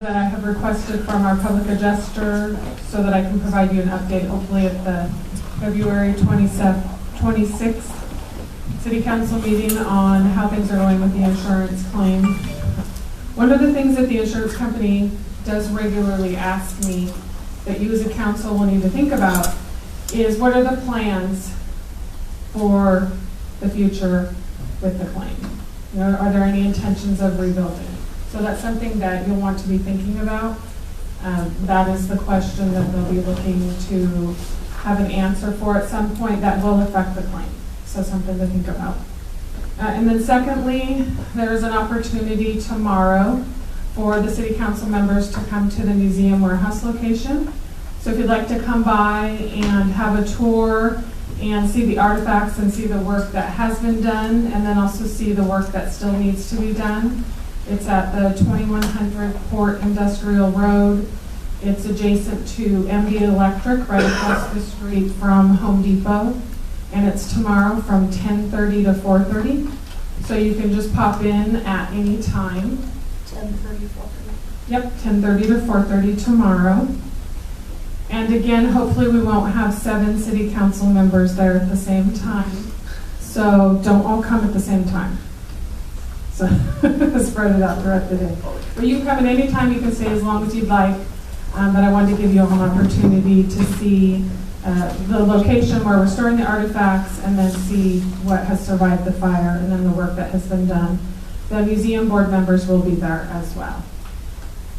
That I have requested from our public adjuster so that I can provide you an update hopefully at the February 26th City Council meeting on how things are going with the insurance claim. One of the things that the insurance company does regularly ask me that you as a council will need to think about is what are the plans for the future with the claim? You know, are there any intentions of rebuilding? So that's something that you'll want to be thinking about. That is the question that they'll be looking to have an answer for at some point that will affect the claim. So something to think about. And then secondly, there is an opportunity tomorrow for the city council members to come to the museum warehouse location. So if you'd like to come by and have a tour and see the artifacts and see the work that has been done, and then also see the work that still needs to be done. It's at the 2100 Port Industrial Road. It's adjacent to MD Electric, right across the street from Home Depot. And it's tomorrow from 10:30 to 4:30. So you can just pop in at any time. 10:30, 4:30. Yep, 10:30 to 4:30 tomorrow. And again, hopefully we won't have 7 city council members there at the same time. So don't all come at the same time. So spread it out throughout the day. But you can come at any time, you can stay as long as you'd like. But I wanted to give you all an opportunity to see the location where we're storing the artifacts and then see what has survived the fire and then the work that has been done. The museum board members will be there as well.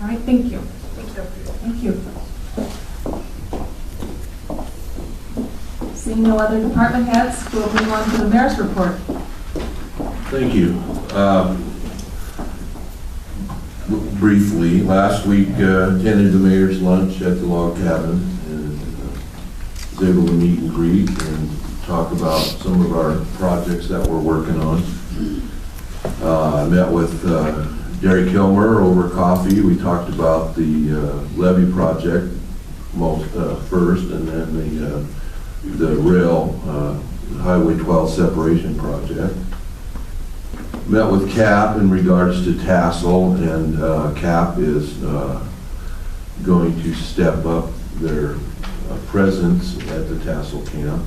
All right, thank you. Thank you. Thank you. Seeing no other department heads, we'll move on to the mayor's report. Thank you. Briefly, last week attended the mayor's lunch at the log cabin and was able to meet and greet and talk about some of our projects that we're working on. I met with Derek Kilmer over coffee. We talked about the levee project first, and then the rail Highway 12 separation project. Met with CAP in regards to tassel, and CAP is going to step up their presence at the tassel camp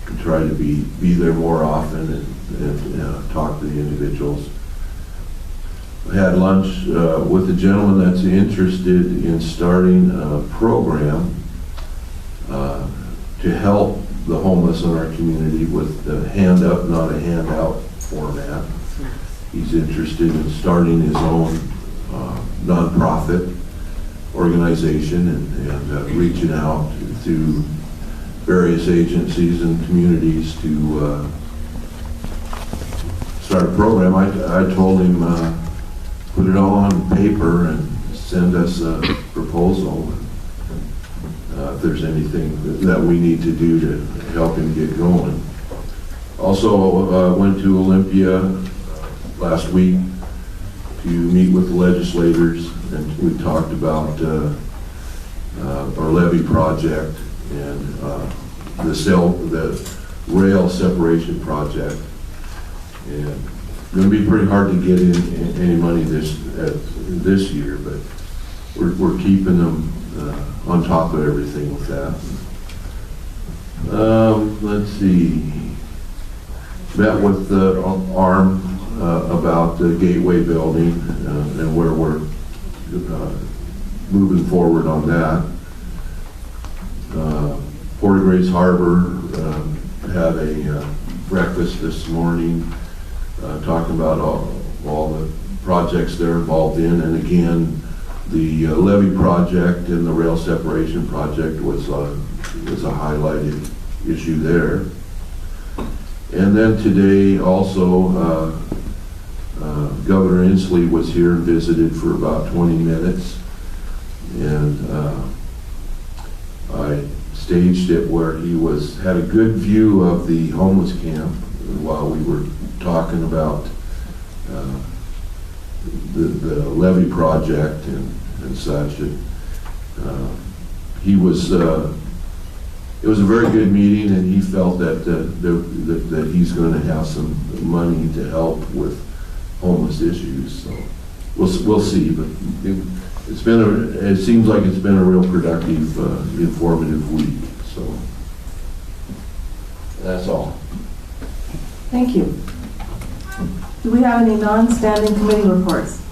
and try to be there more often and talk to the individuals. I had lunch with a gentleman that's interested in starting a program to help the homeless in our community with the hand up, not a handout format. He's interested in starting his own nonprofit organization and reaching out to various agencies and communities to start a program. I told him put it all on paper and send us a proposal. If there's anything that we need to do to help him get going. Also went to Olympia last week to meet with the legislators, and we talked about our levee project and the rail separation project. And it's going to be pretty hard to get in any money this year, but we're keeping them on top of everything with that. Let's see. Met with the ARM about the Gateway building and where we're moving forward on that. Port of Grace Harbor had a breakfast this morning talking about all the projects they're involved in, and again the levee project and the rail separation project was a highlighted issue there. And then today also Governor Inslee was here and visited for about 20 minutes, and I staged it where he had a good view of the homeless camp while we were talking about the levee project and such. It was a very good meeting, and he felt that he's going to have some money to help with homeless issues. So we'll see, but it seems like it's been a real productive, informative week, so that's all. Thank you. Do we have any non-standing committee reports?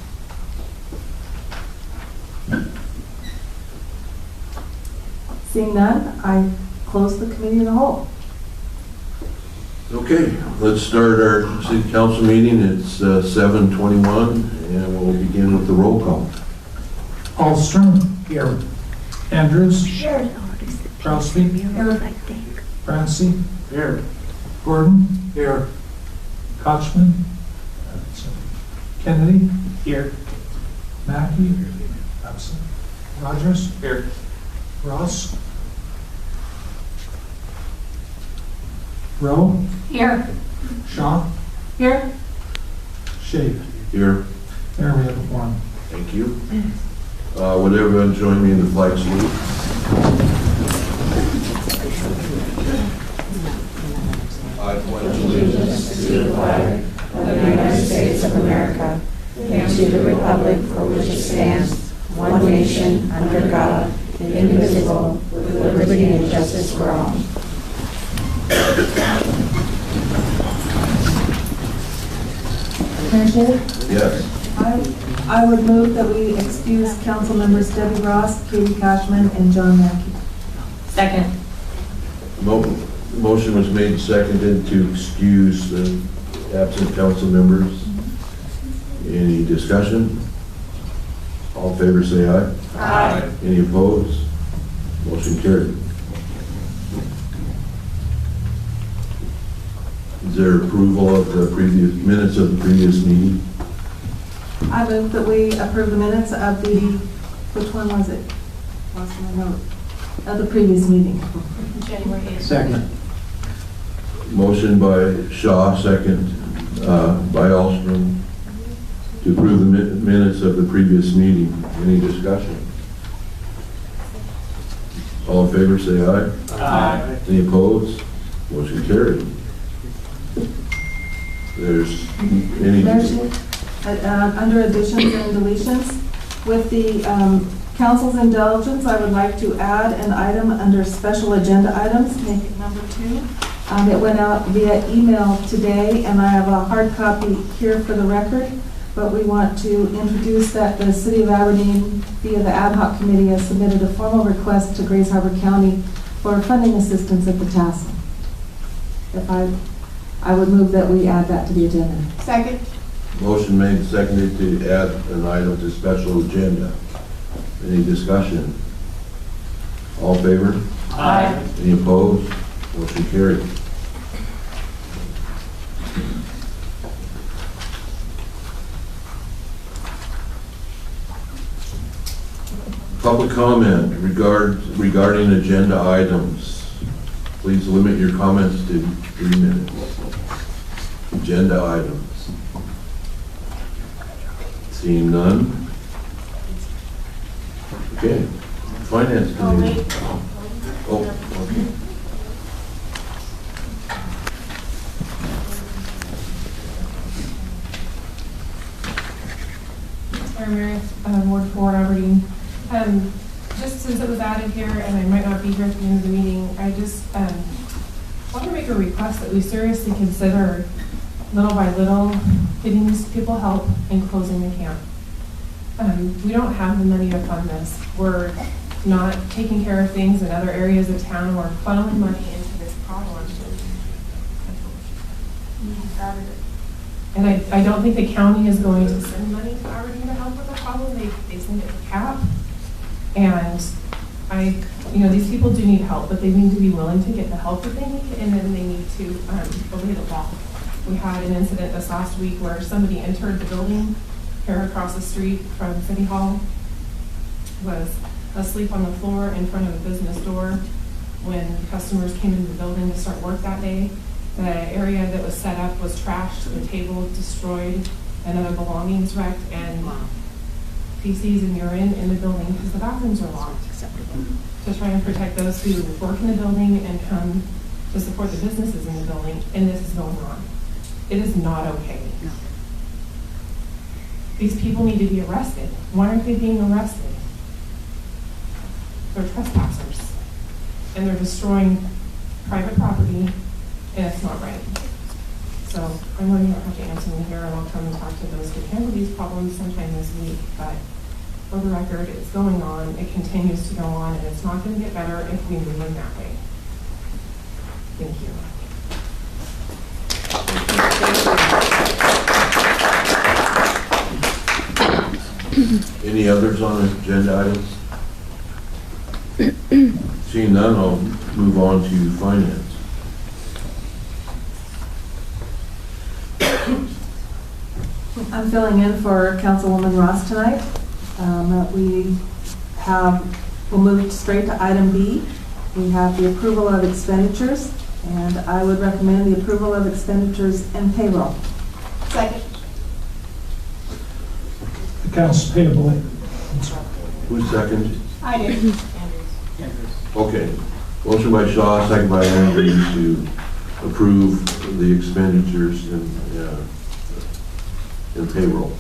Seeing none, I close the committee of the whole. Okay, let's start our city council meeting. It's 7:21, and we'll begin with the roll call. Alstrom. Here. Andrews. Here. Crosby. Here. Francie. Here. Gordon. Here. Kochman. Kennedy. Here. Mackey. Absent. Rogers. Here. Ross. Rowe. Here. Shaw. Here. Shade. Here, There we have one. thank you. Would everyone join me in the flag salute? I pledge allegiance to the flag of the United States of America and to the republic for which it stands, one nation, under God, indivisible, with liberty and justice for all. Mayor Shea? Yes. I would move that we excuse council members Debbie Ross, Katie Cashman, and John Mackey. Second. Motion was made and seconded to excuse the absent council members. Any discussion? All in favor say aye. Aye. Any opposed? Motion carried. Is there approval of the previous minutes of the previous meeting? I move that we approve the minutes of the, which one was it? Lost my note. Of the previous meeting. January 8th. Second. Motion by Shaw, second by Alstrom, to approve the minutes of the previous meeting. Any discussion? All in favor say aye. Aye. Any opposed? Motion carried. There's any... Mayor Shea? Under additions and deletions, with the council's indulgence, I would like to add an item under special agenda items, make it number 2. It went out via email today, and I have a hard copy here for the record, but we want to introduce that the City of Aberdeen, via the ad hoc committee, has submitted a formal request to Grays Harbor County for funding assistance at the tassel. If I would move that we add that to the agenda. Second. Motion made and seconded to add an item to special agenda. Any discussion? All in favor? Aye. Any opposed? Motion carried. Public comment regarding agenda items. Please limit your comments to 3 minutes. Agenda items. Seeing none. Okay. Finance Committee. Oh, okay. Mary, Ward 4, Aberdeen. Just since it was added here, and I might not be here at the end of the meeting, I just want to make a request that we seriously consider, little by little, getting these people help and closing the camp. We don't have the money to fund this. We're not taking care of things in other areas of town. We're funneling money into this problem. And I don't think the county is going to send money to Aberdeen to help with the problem. They send it to CAP. And these people do need help, but they need to be willing to get the help that they need, and then they need to obey the law. We had an incident this last week where somebody entered the building here across the street from City Hall, was asleep on the floor in front of a business door when customers came into the building to start work that day. The area that was set up was trashed, the table destroyed, and other belongings wrecked, and feces and urine in the building because the bathrooms are locked. To try and protect those who work in the building and come to support the businesses in the building, and this is going on. It is not okay. These people need to be arrested. Why aren't they being arrested? They're trespassers. And they're destroying private property, and it's not right. So I know you don't have to answer me here, and I'll come and talk to those who handle these problems sometime this week, but for the record, it's going on, it continues to go on, and it's not going to get better if we move in that way. Thank you. Any others on the agenda items? Seeing none, I'll move on to finance. I'm filling in for Councilwoman Ross tonight. We'll move straight to item B. We have the approval of expenditures, and I would recommend the approval of expenditures and payroll. Second. Accounts payable. Who's second? I did. Okay. Motion by Shaw, second by Andrews to approve the expenditures and payroll.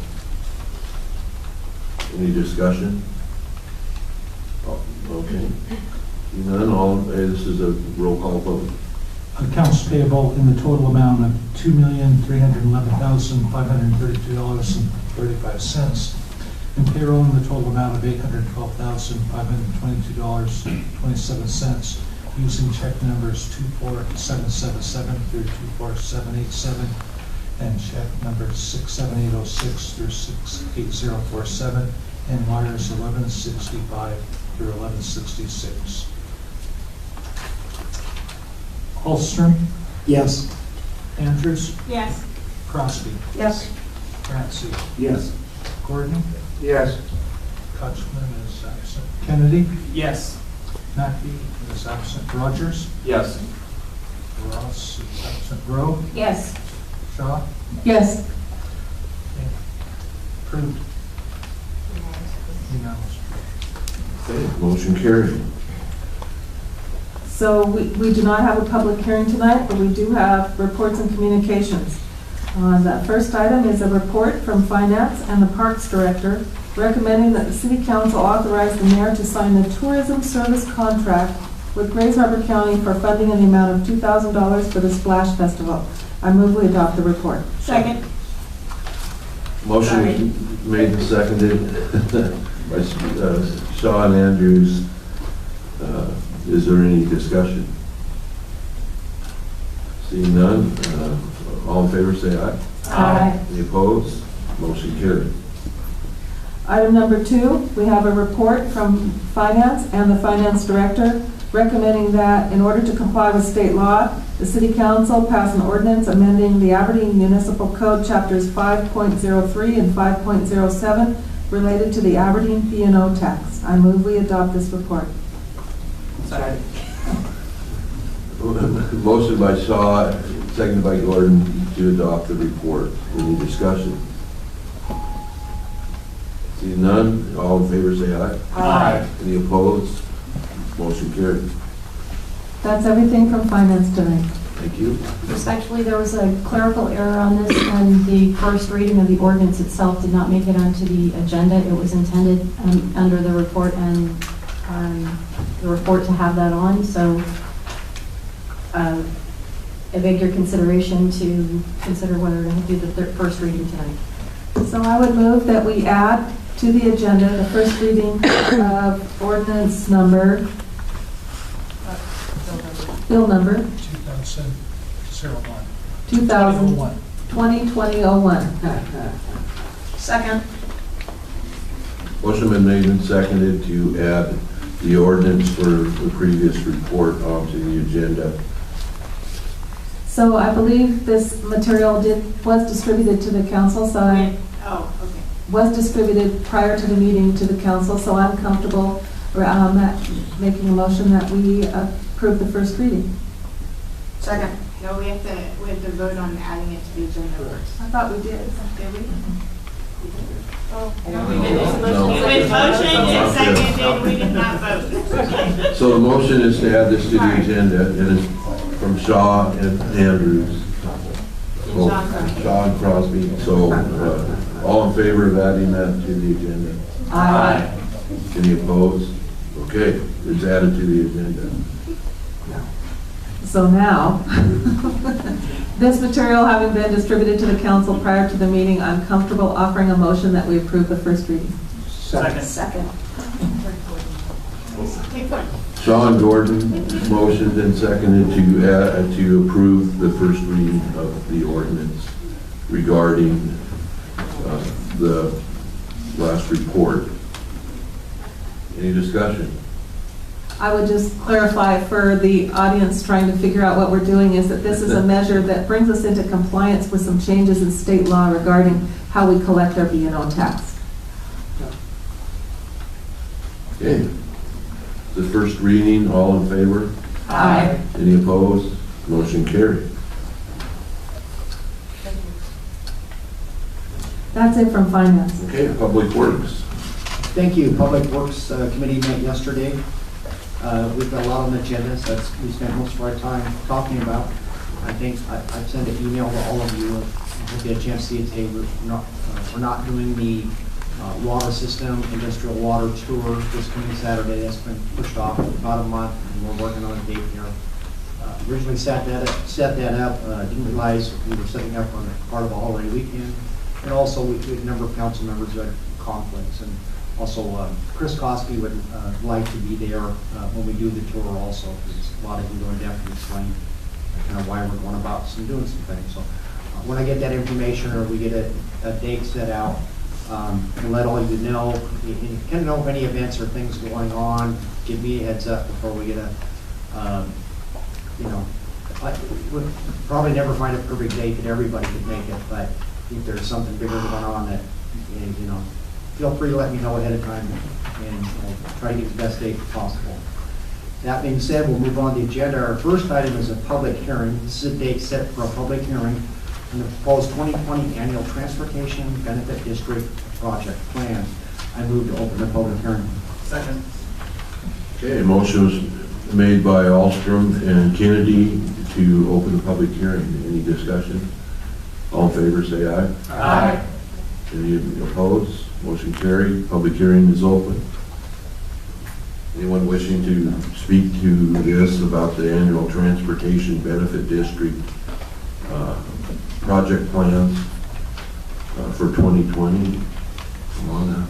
Any discussion? Oh, okay. None, this is a roll call vote. Accounts payable in the total amount of $2,311,532.35. And payroll in the total amount of $812,522.27, using check numbers 24777 through 24787 and check numbers 67806 through 68047 and wires 1165 through 1166. Holstrom? Yes. Andrews? Yes. Crosby? Yes. Rancy? Yes. Gordon? Yes. Kutchman is absent. Kennedy? Yes. Mackey is absent. Rogers? Yes. Ross is absent. Rowe? Yes. Shaw? Yes. Approved. Unanimous. Okay, motion carried. So we do not have a public hearing tonight, but we do have reports and communications. The first item is a report from Finance and the Parks Director recommending that the City Council authorize the mayor to sign the tourism service contract with Grays Harbor County for funding in the amount of $2,000 for the Splash Festival. I move we adopt the report. Second. Motion was made and seconded by Shaw and Andrews. Is there any discussion? Seeing none, all in favor say aye. Aye. Any opposed? Motion carried. Item number 2, we have a report from Finance and the Finance Director recommending that in order to comply with state law, the City Council pass an ordinance amending the Aberdeen Municipal Code Chapters 5.03 and 5.07 related to the Aberdeen P&O tax. I move we adopt this report. Second. Motion by Shaw, seconded by Gordon to adopt the report. Any discussion? Seeing none, all in favor say aye. Aye. Any opposed? Motion carried. That's everything from Finance tonight. Thank you. Respectfully, there was a clerical error on this, and the first reading of the ordinance itself did not make it onto the agenda. It was intended under the report and the report to have that on, so I beg your consideration to consider whether to do the first reading tonight. So I would move that we add to the agenda the first reading of ordinance number, bill number 2001. 2020-01. Second. Motion been made and seconded to add the ordinance for the previous report onto the agenda. So I believe this material was distributed to the council, so was distributed prior to the meeting to the council, so I'm comfortable making a motion that we approve the first reading. Second. No, we have to vote on adding it to the agenda first. I thought we did. Did we? No. It was motion and seconded, we did not vote. So the motion is to add this to the agenda, and it's from Shaw and Andrews. And Sean Crosby. Shaw and Crosby. So All in favor of adding that to the agenda? Aye. Any opposed? Okay, it's added to the agenda. So now, this material having been distributed to the council prior to the meeting, I'm comfortable offering a motion that we approve the first reading. Second. Second. Sean Gordon motioned and seconded to approve the first reading of the ordinance regarding the last report. Any discussion? I would just clarify for the audience trying to figure out what we're doing is that this is a measure that brings us into compliance with some changes in state law regarding how we collect our B&O tax. Okay. The first reading, all in favor? Aye. Any opposed? Motion carried. That's it from finance. Okay, Public Works. Thank you. Public Works Committee met yesterday. We've got a lot on the agenda, so we spent most of our time talking about. I think I've sent an email to all of you. I hope you had a chance to see it today. We're not doing the water system, industrial water tour this coming Saturday. That's been pushed off about a month, and we're working on a date here. Originally set that up, didn't realize we were setting up on part of a holiday weekend. And also, we had a number of council members who had conflicts. And also, Chris Kosky would like to be there when we do the tour also, because a lot of you go in depth and explain kind of why we're going about doing some things. So when I get that information or we get a date set out, we'll let all you know. If you can know of any events or things going on, give me a heads up before we get we'll probably never find a perfect date that everybody could make it, but if there's something bigger going on that, feel free to let me know ahead of time, and we'll try to get the best date possible. That being said, we'll move on to the agenda. Our first item is a public hearing. This is a date set for a public hearing on the proposed 2020 annual Transportation Benefit District Project Plan. I move to open the public hearing. Second. Okay, motion was made by Alstrom and Kennedy to open the public hearing. Any discussion? All in favor, say aye. Aye. Any opposed? Motion carried. Public hearing is open. Anyone wishing to speak to this about the annual Transportation Benefit District project plans for 2020? Come on now.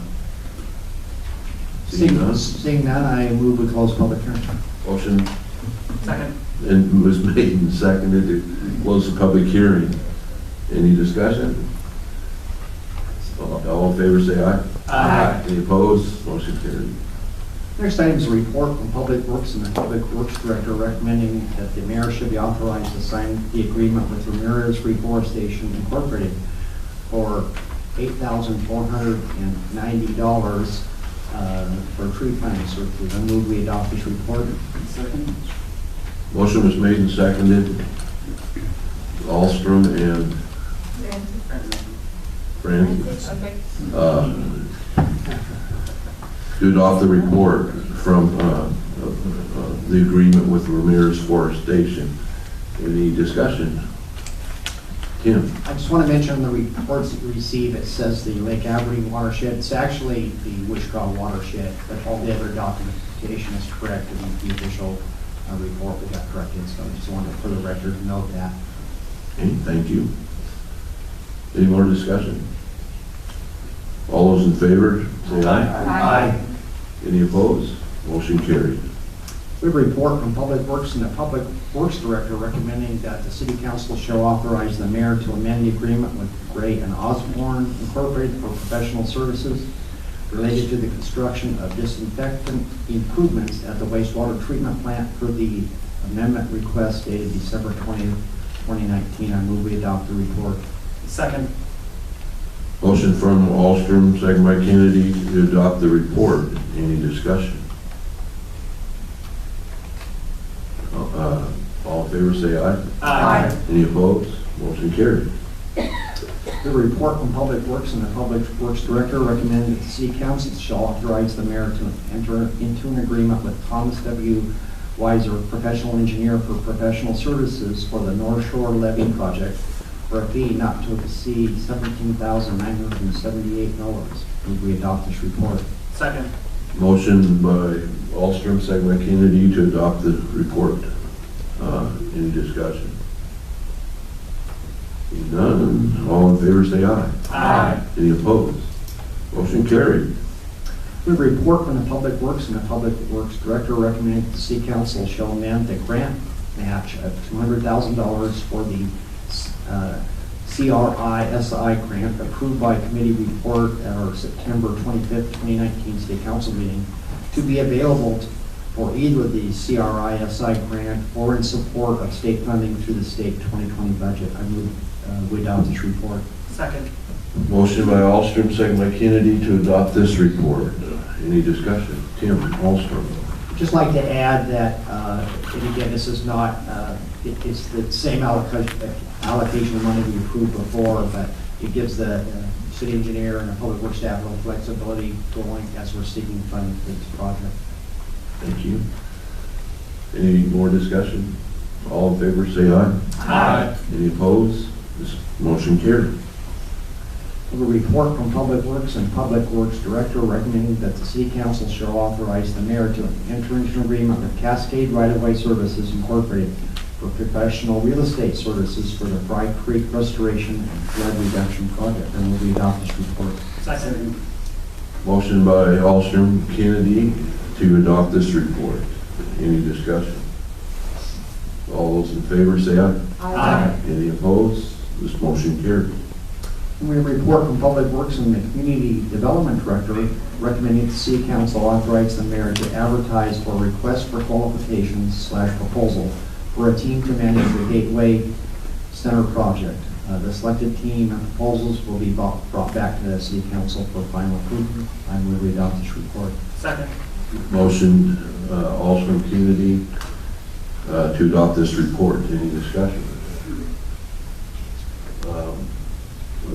Seeing none, I move we close public hearing. Motion Second. and was made and seconded to close the public hearing. Any discussion? All in favor, say aye. Aye. Any opposed? Motion carried. Next item is a report from Public Works, and the Public Works Director recommending that the mayor should be authorized to sign the agreement with Ramirez Reforestation Incorporated for $8,490 for tree planting services. I move we adopt this report. Second. Motion was made and seconded. Alstrom and Francis. To adopt the report from the agreement with Ramirez Forestation. Any discussion? Tim? I just want to mention the reports that you receive. It says the Lake Aberdeen watershed. It's actually the Wishkah watershed, but all the other documentation is correct in the official report we got corrected. So I just wanted for the record to note that. Okay, thank you. Any more discussion? All those in favor, say aye. Aye. Any opposed? Motion carried. We have a report from Public Works, and the Public Works Director recommending that the City Council shall authorize the mayor to amend the agreement with Gray and Osborne Incorporated for professional services related to the construction of disinfectant improvements at the wastewater treatment plant per the amendment request dated December 20th, 2019. I move we adopt the report. Second. Motion from Alstrom, second by Kennedy, to adopt the report. Any discussion? All in favor, say aye. Aye. Any opposed? Motion carried. The report from Public Works, and the Public Works Director recommending that the City Council shall authorize the mayor to enter into an agreement with Thomas W. Weiser, professional engineer for professional services for the North Shore Levee Project for a fee not to exceed $17,978. Move we adopt this report. Second. Motion by Alstrom, second by Kennedy to adopt the report. Any discussion? Seeing none, all in favor say aye. Aye. Any opposed? Motion carried. We have a report from the Public Works, and the Public Works Director recommended that the City Council shall amend the grant match of $200,000 for the CRISI grant approved by committee report at our September 25th, 2019 City Council meeting to be available for either the CRISI grant or in support of state funding through the state 2020 budget. I move we adopt this report. Second. Motion by Alstrom, second by Kennedy to adopt this report. Any discussion? Tim, Alstrom. Just like to add that, and again, this is not, it's the same allocation of money we approved before, but it gives the city engineer and the public works staff a little flexibility going as we're seeking funding for this project. Thank you. Any more discussion? All in favor say aye. Aye. Any opposed? This motion carried. A report from Public Works and Public Works Director recommending that the City Council shall authorize the mayor to enter into an agreement with Cascade Right-of-Way Services Incorporated for professional real estate services for the Fry Creek Restoration and Flood Reduction Project. And will we adopt this report? Second. Motion by Alstrom, Kennedy to adopt this report. Any discussion? All those in favor say aye. Aye. Any opposed? This motion carried. We have a report from Public Works and the Community Development Director recommending the City Council authorize the mayor to advertise for request for qualifications / proposal for a team to manage the Gateway Center project. The selected team and proposals will be brought back to the City Council for final approval. I move we adopt this report. Second. Motion, Alstrom, Kennedy to adopt this report. Any discussion?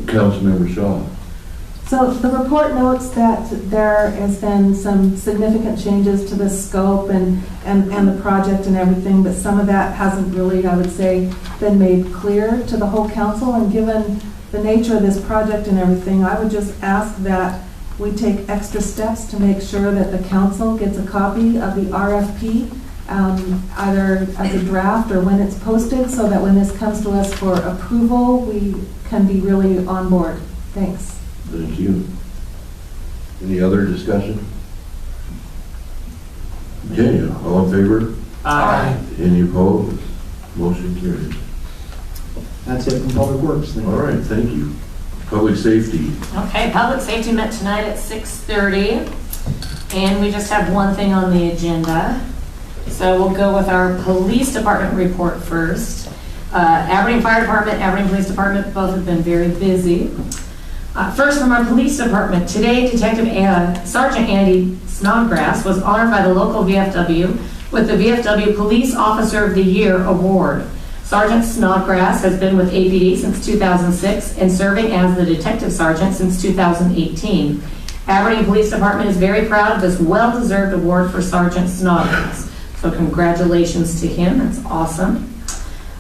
Councilmember Shaw. So the report notes that there has been some significant changes to the scope and the project and everything, but some of that hasn't really, I would say, been made clear to the whole council. And given the nature of this project and everything, I would just ask that we take extra steps to make sure that the council gets a copy of the RFP, either as a draft or when it's posted, so that when this comes to us for approval, we can be really on board. Thanks. Thank you. Any other discussion? Okay, all in favor? Aye. Any opposed? Motion carried. That's it from Public Works. Thank you. All right, thank you. Public safety. Okay, public safety met tonight at 6:30, and we just have one thing on the agenda. So we'll go with our police department report first. Aberdeen Fire Department, Aberdeen Police Department, both have been very busy. First, from our police department, today Detective Sergeant Andy Snodgrass was honored by the local VFW with the VFW Police Officer of the Year award. Sergeant Snodgrass has been with APD since 2006 and serving as the detective sergeant since 2018. Aberdeen Police Department is very proud of this well-deserved award for Sergeant Snodgrass. So congratulations to him, that's awesome.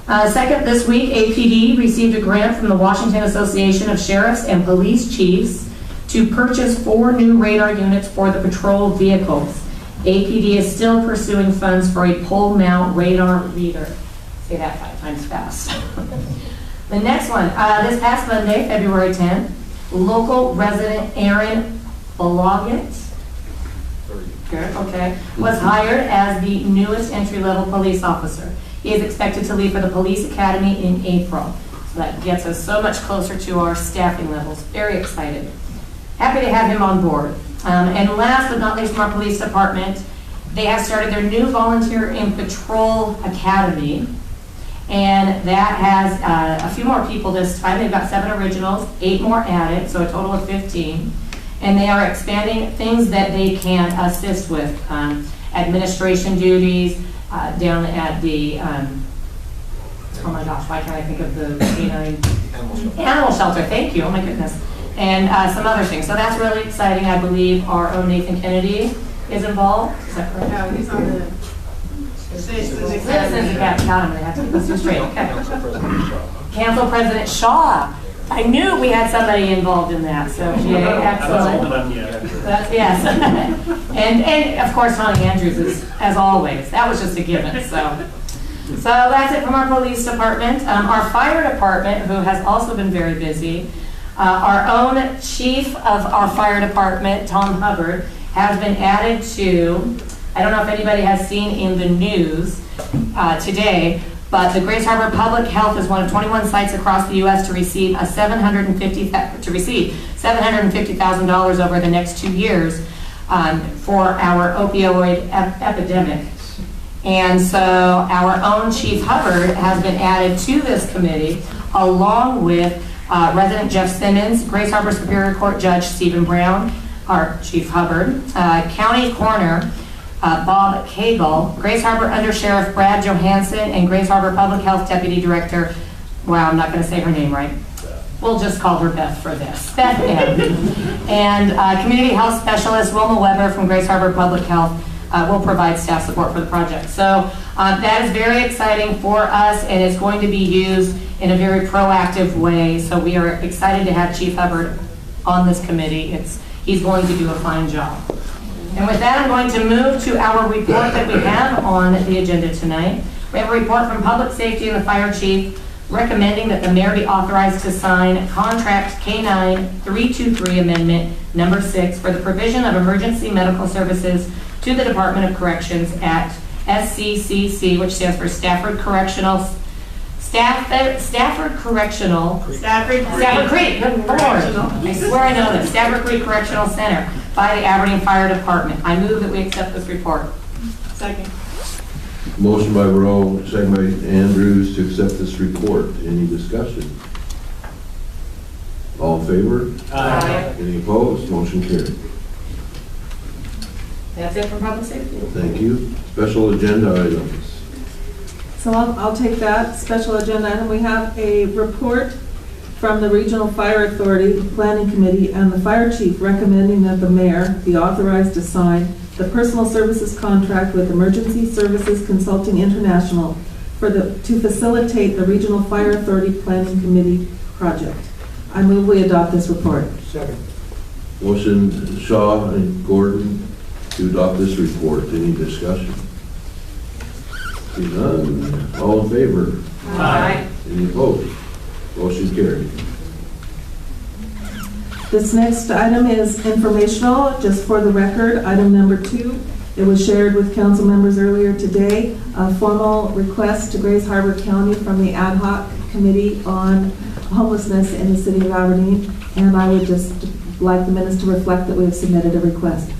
Second, this week, APD received a grant from the Washington Association of Sheriffs and Police Chiefs to purchase 4 new radar units for the patrol vehicles. APD is still pursuing funds for a pole mount radar reader. Say that 5 times fast. The next one, this past Monday, February 10th, local resident Aaron Bologgett, okay, was hired as the newest entry-level police officer. He is expected to leave for the police academy in April. So that gets us so much closer to our staffing levels. Very excited. Happy to have him on board. And last but not least, from our police department, they have started their new volunteer in patrol academy. And that has a few more people this time. They've got 7 originals, 8 more added, so a total of 15. And they are expanding things that they can assist with. Administration duties, down at the, oh my gosh, why can't I think of the canine? Animal shelter, thank you, oh my goodness. And some other things. So that's really exciting. I believe our own Nathan Kennedy is involved. Is that correct? No, he's on the Citizens Citizens Academy. Academy. Got him. They have to keep us straight. Okay. Council President Shaw. I knew we had somebody involved in that, so yay, excellent. That's, yes. and of course, Honey Andrews is, as always. That was just a given, so. So that's it from our police department. Our fire department, who has also been very busy, our own chief of our fire department, Tom Hubbard, has been added to, I don't know if anybody has seen in the news today, but the Grace Harbor Public Health is one of 21 sites across the U.S. to receive $750,000 over the next 2 years for our opioid epidemic. And so our own Chief Hubbard has been added to this committee, along with resident Jeff Simmons, Grace Harbor Superior Court Judge Stephen Brown, our Chief Hubbard, County Coroner Bob Cagle, Grace Harbor Under Sheriff Brad Johansson, and Grace Harbor Public Health Deputy Director, wow, I'm not going to say her name right. We'll just call her Beth for this. Beth M. And Community Health Specialist Wilma Weber from Grace Harbor Public Health will provide staff support for the project. So that is very exciting for us, and it's going to be used in a very proactive way. So we are excited to have Chief Hubbard on this committee. He's going to do a fine job. And with that, I'm going to move to our report that we have on the agenda tonight. We have a report from Public Safety and the Fire Chief recommending that the mayor be authorized to sign Contract K-9 323 Amendment Number 6 for the provision of emergency medical services to the Department of Corrections at SCCC, which stands for Stafford Creek. Good Lord. I swear I know this. Stafford Creek Correctional Center by the Aberdeen Fire Department. I move that we accept this report. Second. Motion by Rowe, second by Andrews to accept this report. Any discussion? All in favor? Aye. Any opposed? Motion carried. That's it from Public Safety. Thank you. Special agenda items. So I'll take that special agenda item. We have a report from the Regional Fire Authority Planning Committee and the Fire Chief recommending that the mayor be authorized to sign the personal services contract with Emergency Services Consulting International to facilitate the Regional Fire Authority Planning Committee project. I move we adopt this report. Second. Motion Shaw and Gordon to adopt this report. Any discussion? See none. All in favor? Aye. Any opposed? Motion carried. This next item is informational, just for the record, item number 2. It was shared with council members earlier today, a formal request to Grace Harbor County from the ad hoc committee on homelessness in the city of Aberdeen, and I would just like the minutes to reflect that we have submitted a request.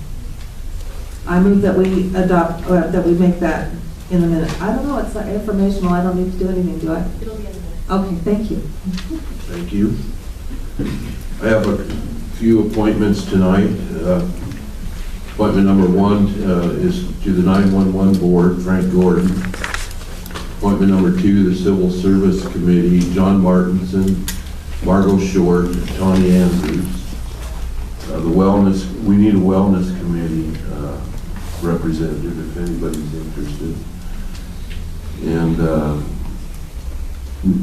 I move that we adopt, that we make that in a minute. I don't know, it's not informational, I don't need to do anything, do I? It'll be in the minutes. Okay, thank you. Thank you. I have a few appointments tonight. Appointment number 1 is to the 911 Board, Frank Gordon. Appointment number 2, the Civil Service Committee, John Martinson, Margot Short, Tawny Andrews. We need a wellness committee representative if anybody's interested. And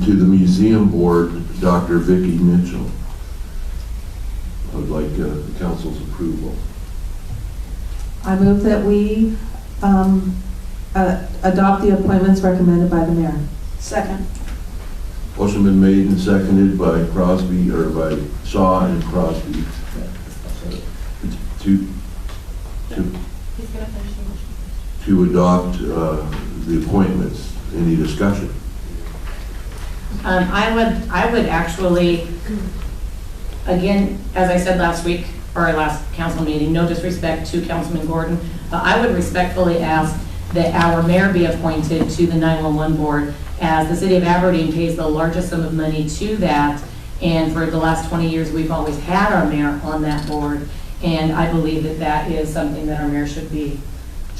to the Museum Board, Dr. Vicki Mitchell. I would like the council's approval. I move that we adopt the appointments recommended by the mayor. Second. Motion been made and seconded by Crosby, or by Shaw and Crosby. To adopt the appointments. Any discussion? I would actually, again, as I said last week, or our last council meeting, no disrespect to Councilman Gordon, but I would respectfully ask that our mayor be appointed to the 911 board, as the city of Aberdeen pays the largest sum of money to that, and for the last 20 years, we've always had our mayor on that board, and I believe that that is something that our mayor should do.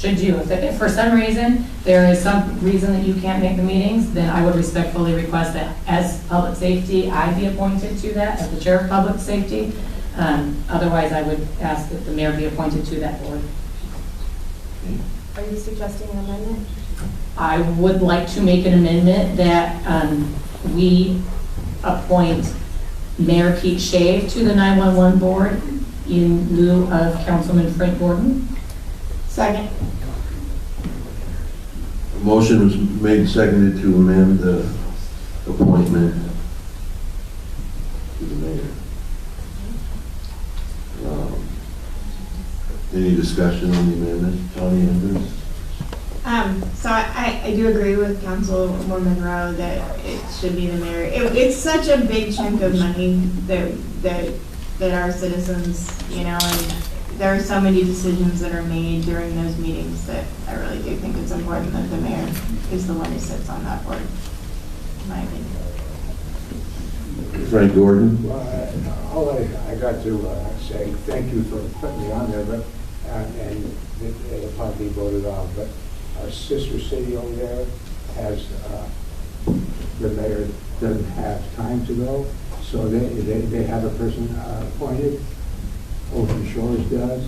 If for some reason, there is some reason that you can't make the meetings, then I would respectfully request that as public safety, I be appointed to that, as the chair of public safety. Otherwise, I would ask that the mayor be appointed to that board. Are you suggesting an amendment? I would like to make an amendment that we appoint Mayor Pete Shave to the 911 board in lieu of Councilman Frank Gordon. Second. A motion was made and seconded to amend the appointment to the mayor. Any discussion on the amendment? Tony Andrews? So I do agree with Councilwoman Monroe that it should be the mayor. It's such a big chunk of money that our citizens, you know, and there are so many decisions that are made during those meetings that I really do think it's important that the mayor is the one who sits on that board, in my opinion. Frank Gordon? All I got to say, thank you for putting me on there, but, and it'll probably be voted on, but our sister city over there has, the mayor doesn't have time to go, so they have a person appointed. Ocean Shores does.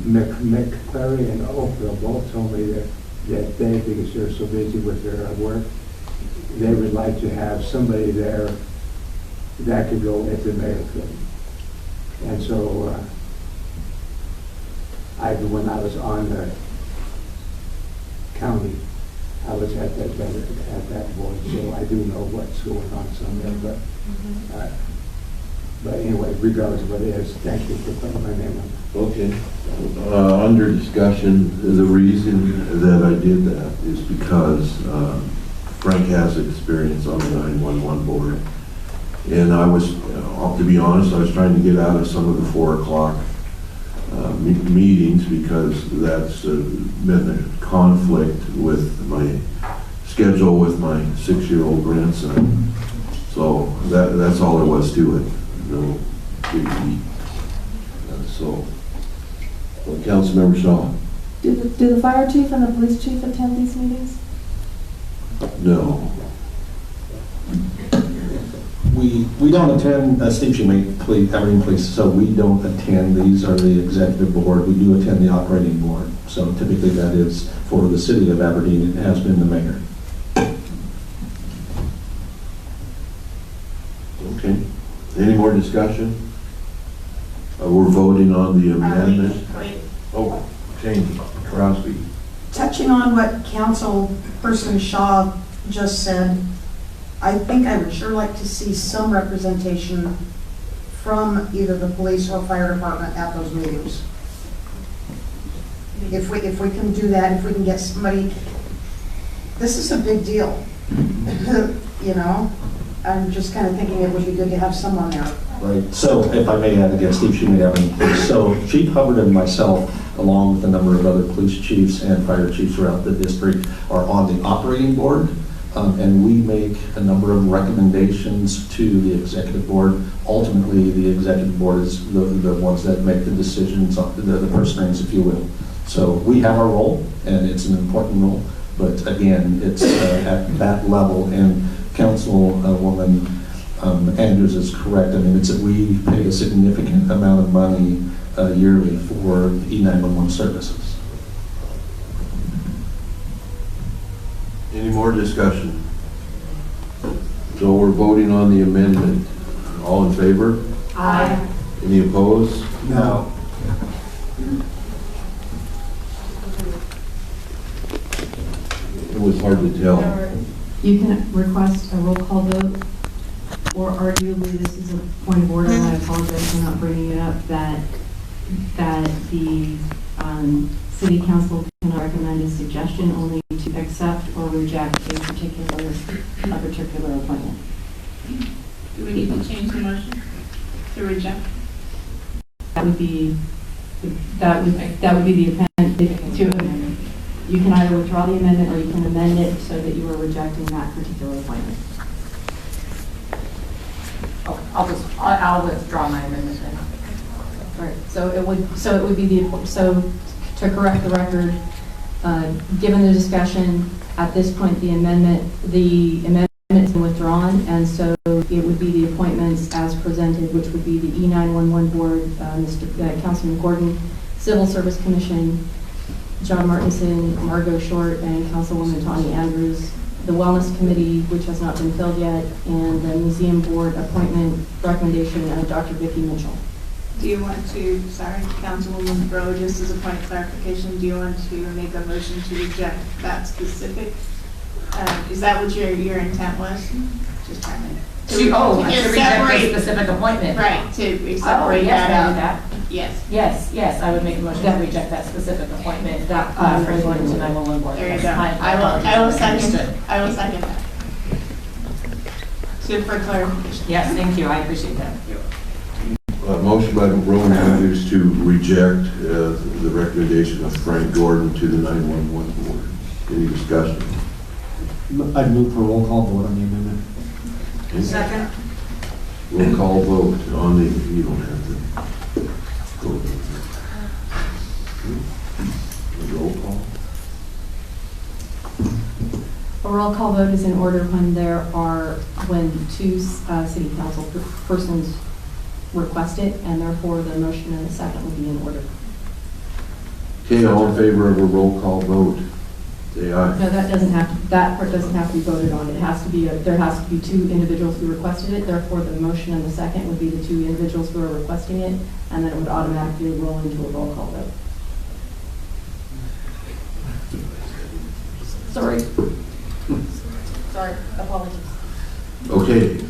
McClary and Oakville both told me that they, because they're so busy with their work, they would like to have somebody there that could go if the mayor could. And so, when I was on the county, I was at that board, so I do know what's going on somewhere, but anyway, regardless of what it is, thank you for putting my name on. Okay. Under discussion, the reason that I did that is because Frank has experience on the 911 board. And I was, to be honest, I was trying to get out of some of the 4 o'clock meetings because that's been a conflict with my schedule with my 6-year-old grandson. So that's all there was to it. No big deal. So, Councilmember Shaw? Do the fire chief and the police chief attend these meetings? No. We don't attend, Steve Schumate, Aberdeen Police, so we don't attend. These are the executive board. We do attend the operating board. So typically that is for the city of Aberdeen. It has been the mayor. Okay. Any more discussion? We're voting on the amendment. Wait. Oh, change. Crosby. Touching on what Councilperson Shaw just said, I think I would sure like to see some representation from either the police or fire department at those meetings. If we can do that, if we can get somebody, this is a big deal. You know, I'm just kind of thinking it would be good to have someone there. Right. So if I may add again, Steve Schumate, Aberdeen Police. So Chief Hubbard and myself, along with a number of other police chiefs and fire chiefs throughout the district, are on the operating board. And we make a number of recommendations to the executive board. Ultimately, the executive board is the ones that make the decisions, the purse strings, if you will. So we have our role, and it's an important role. But again, it's at that level. And Councilwoman Andrews is correct. I mean, we pay a significant amount of money yearly for E911 services. Any more discussion? So we're voting on the amendment. All in favor? Aye. Any opposed? No. It was hard to tell. You can request a roll call vote, or arguably, this is a point of order, and I apologize for not bringing it up, that the city council can recommend a suggestion only to accept or reject a particular appointment. Do we need to change the motion to reject? That would be the amendment. You can either withdraw the amendment or you can amend it so that you are rejecting that particular appointment. I'll withdraw my amendment then. Right. So it would be to correct the record, given the discussion at this point, the amendment has been withdrawn, and so it would be the appointments as presented, which would be the E911 board, Councilman Gordon, Civil Service Commission, John Martinson, Margot Short, and Councilwoman Tawny Andrews. the Wellness Committee, which has not been filled yet, and the Museum Board appointment recommendation of Dr. Vicki Mitchell. Do you want to, sorry, Councilwoman Rowe, just as a point of clarification, do you want to make a motion to reject that specific? Is that what your intent was? Just trying to. To reject the separate, specific appointment. right, to Oh, separate yes, that I out. do that. Yes, Yes, I would make a motion to reject that specific appointment, that, for going to 911 board. there you Yes, go. my I will apologies, second, understood. I will second that. So for clarification. Yes, thank you, I appreciate that. Motion by Rowan Andrews to reject the recommendation of Frank Gordon to the 911 board. Any discussion? I'd move for roll call vote on the amendment. Okay. Second. Roll call vote on the, you don't have to go. Roll call. A roll call vote is in order when two city council persons request it, and therefore the motion and the second will be in order. Okay, all in favor of a roll call vote, say aye. No, that part doesn't have to be voted on. It has to be, there has to be two individuals who requested it, therefore the motion and the second would be the two individuals who are requesting it, and then it would automatically roll into a roll call vote. Sorry. Sorry, apologies. Okay.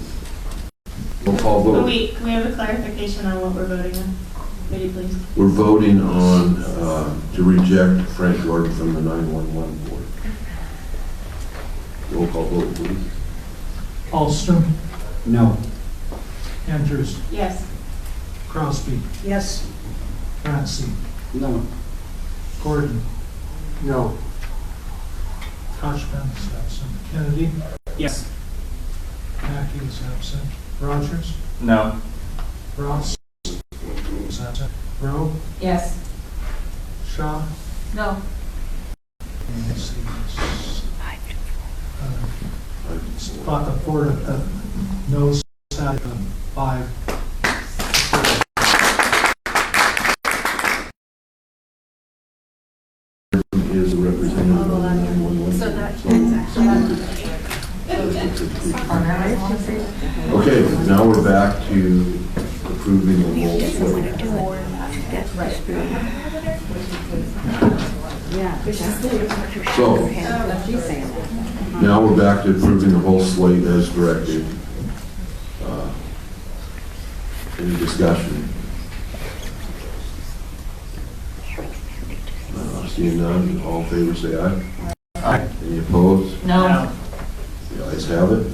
Roll call But vote. can we have a clarification on what we're voting on? Maybe, please. We're voting on to reject Frank Gordon from the 911 board. Roll call vote, please. Alstrom, No. Andrews, Yes. Crosby, Yes. Francie, No. Gordon, No. Kochman is absent. Kennedy, Yes. Mackey is absent. Rogers, No. Ross is absent. Rowe, Yes. Shaw, No. and let's see, about the four, noes had 5. Is a representative. So that, Okay, now we're back to approving the whole slate. So, now we're back to approving the whole slate as directed. Any discussion? Seeing none, all in favor say aye. Aye. Any opposed? no. The ayes have it.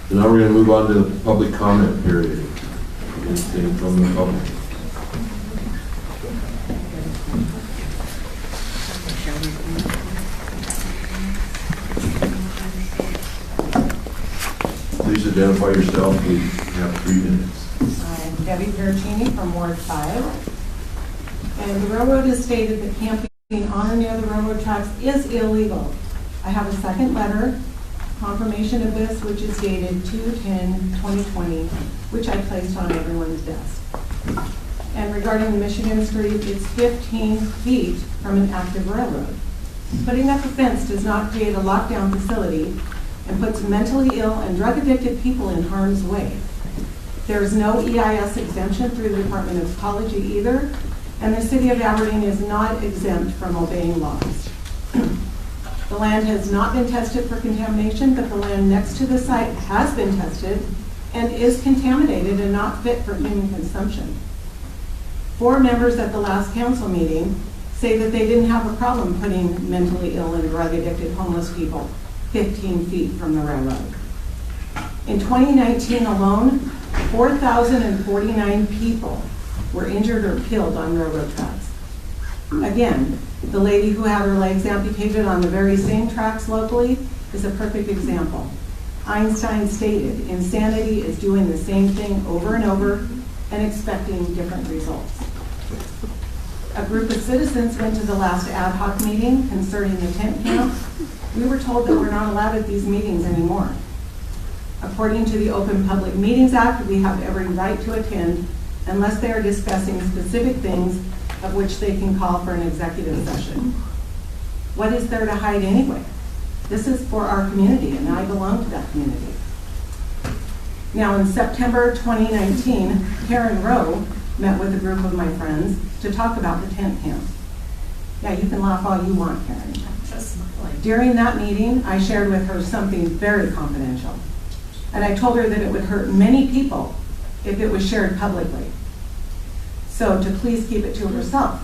So now we're going to move on to the public comment period. Anything from the public? Please identify yourself. We have 3 minutes. I'm Debbie Pericini from Ward 5. And the railroad has stated that camping on or near the railroad tracks is illegal. I have a second letter, confirmation of this, which is dated 2/10/2020, which I placed on everyone's desk. And regarding the Michigan Street, it's 15 feet from an active railroad. Putting up a fence does not create a lockdown facility and puts mentally ill and drug-addicted people in harm's way. There is no EIS exemption through the Department of Ecology either, and the city of Aberdeen is not exempt from obeying laws. The land has not been tested for contamination, but the land next to the site has been tested and is contaminated and not fit for human consumption. 4 members at the last council meeting say that they didn't have a problem putting mentally ill and drug-addicted homeless people 15 feet from the railroad. In 2019 alone, 4,049 people were injured or killed on railroad tracks. Again, the lady who had her legs amputated on the very same tracks locally is a perfect example. Einstein stated, insanity is doing the same thing over and over and expecting different results. A group of citizens went to the last ad hoc meeting concerning the tent camp. We were told that we're not allowed at these meetings anymore. According to the Open Public Meetings Act, we have every right to attend unless they are discussing specific things of which they can call for an executive session. What is there to hide anyway? This is for our community, and I belong to that community. Now, in September 2019, Karen Rowe met with a group of my friends to talk about the tent camp. Yeah, you can laugh all you want, Karen. During that meeting, I shared with her something very confidential. And I told her that it would hurt many people if it was shared publicly. So to please keep it to herself.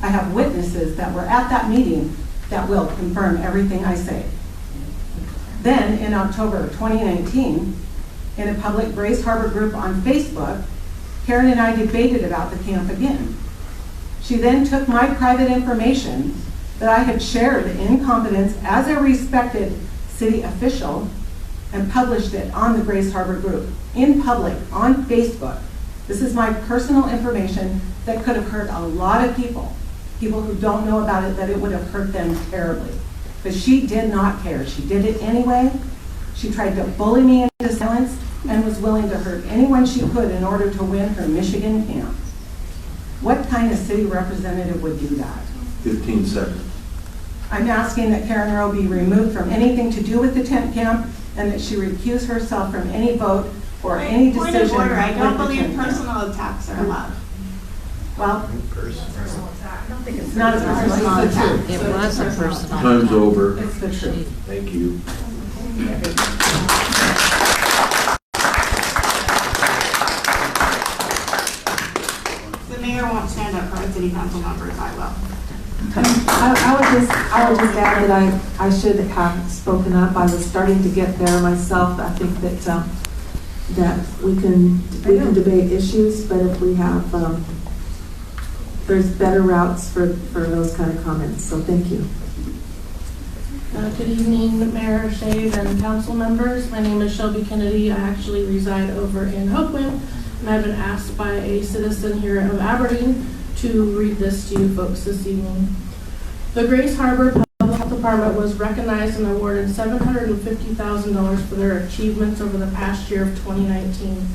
I have witnesses that were at that meeting that will confirm everything I say. Then, in October 2019, in a public Grace Harbor group on Facebook, Karen and I debated about the camp again. She then took my private information that I had shared in confidence as a respected city official and published it on the Grace Harbor group in public on Facebook. This is my personal information that could have hurt a lot of people who don't know about it, that it would have hurt them terribly. But she did not care. She did it anyway. She tried to bully me into silence and was willing to hurt anyone she could in order to win her Michigan camp. What kind of city representative would do that? 15 seconds. I'm asking that Karen Rowe be removed from anything to do with the tent camp and that she recuse herself from any vote or any decision. Point of order, I don't with the believe tent camp. personal attacks are allowed. Well, it's not a personal attack. It was a personal. Time's over. It's the truth. Thank you. The mayor won't stand up for our city council members, I will. I would just add that I should have spoken up. I was starting to get there myself. I think that that we can debate issues, but if we have there's better routes for those kind of comments. So thank you. Good evening, Mayor, Shade, and council members. My name is Shelby Kennedy. I actually reside over in Hopewind, and I've been asked by a citizen here of Aberdeen to read this to you folks this evening. The Grace Harbor Public Health Department was recognized and awarded $750,000 for their achievements over the past year of 2019.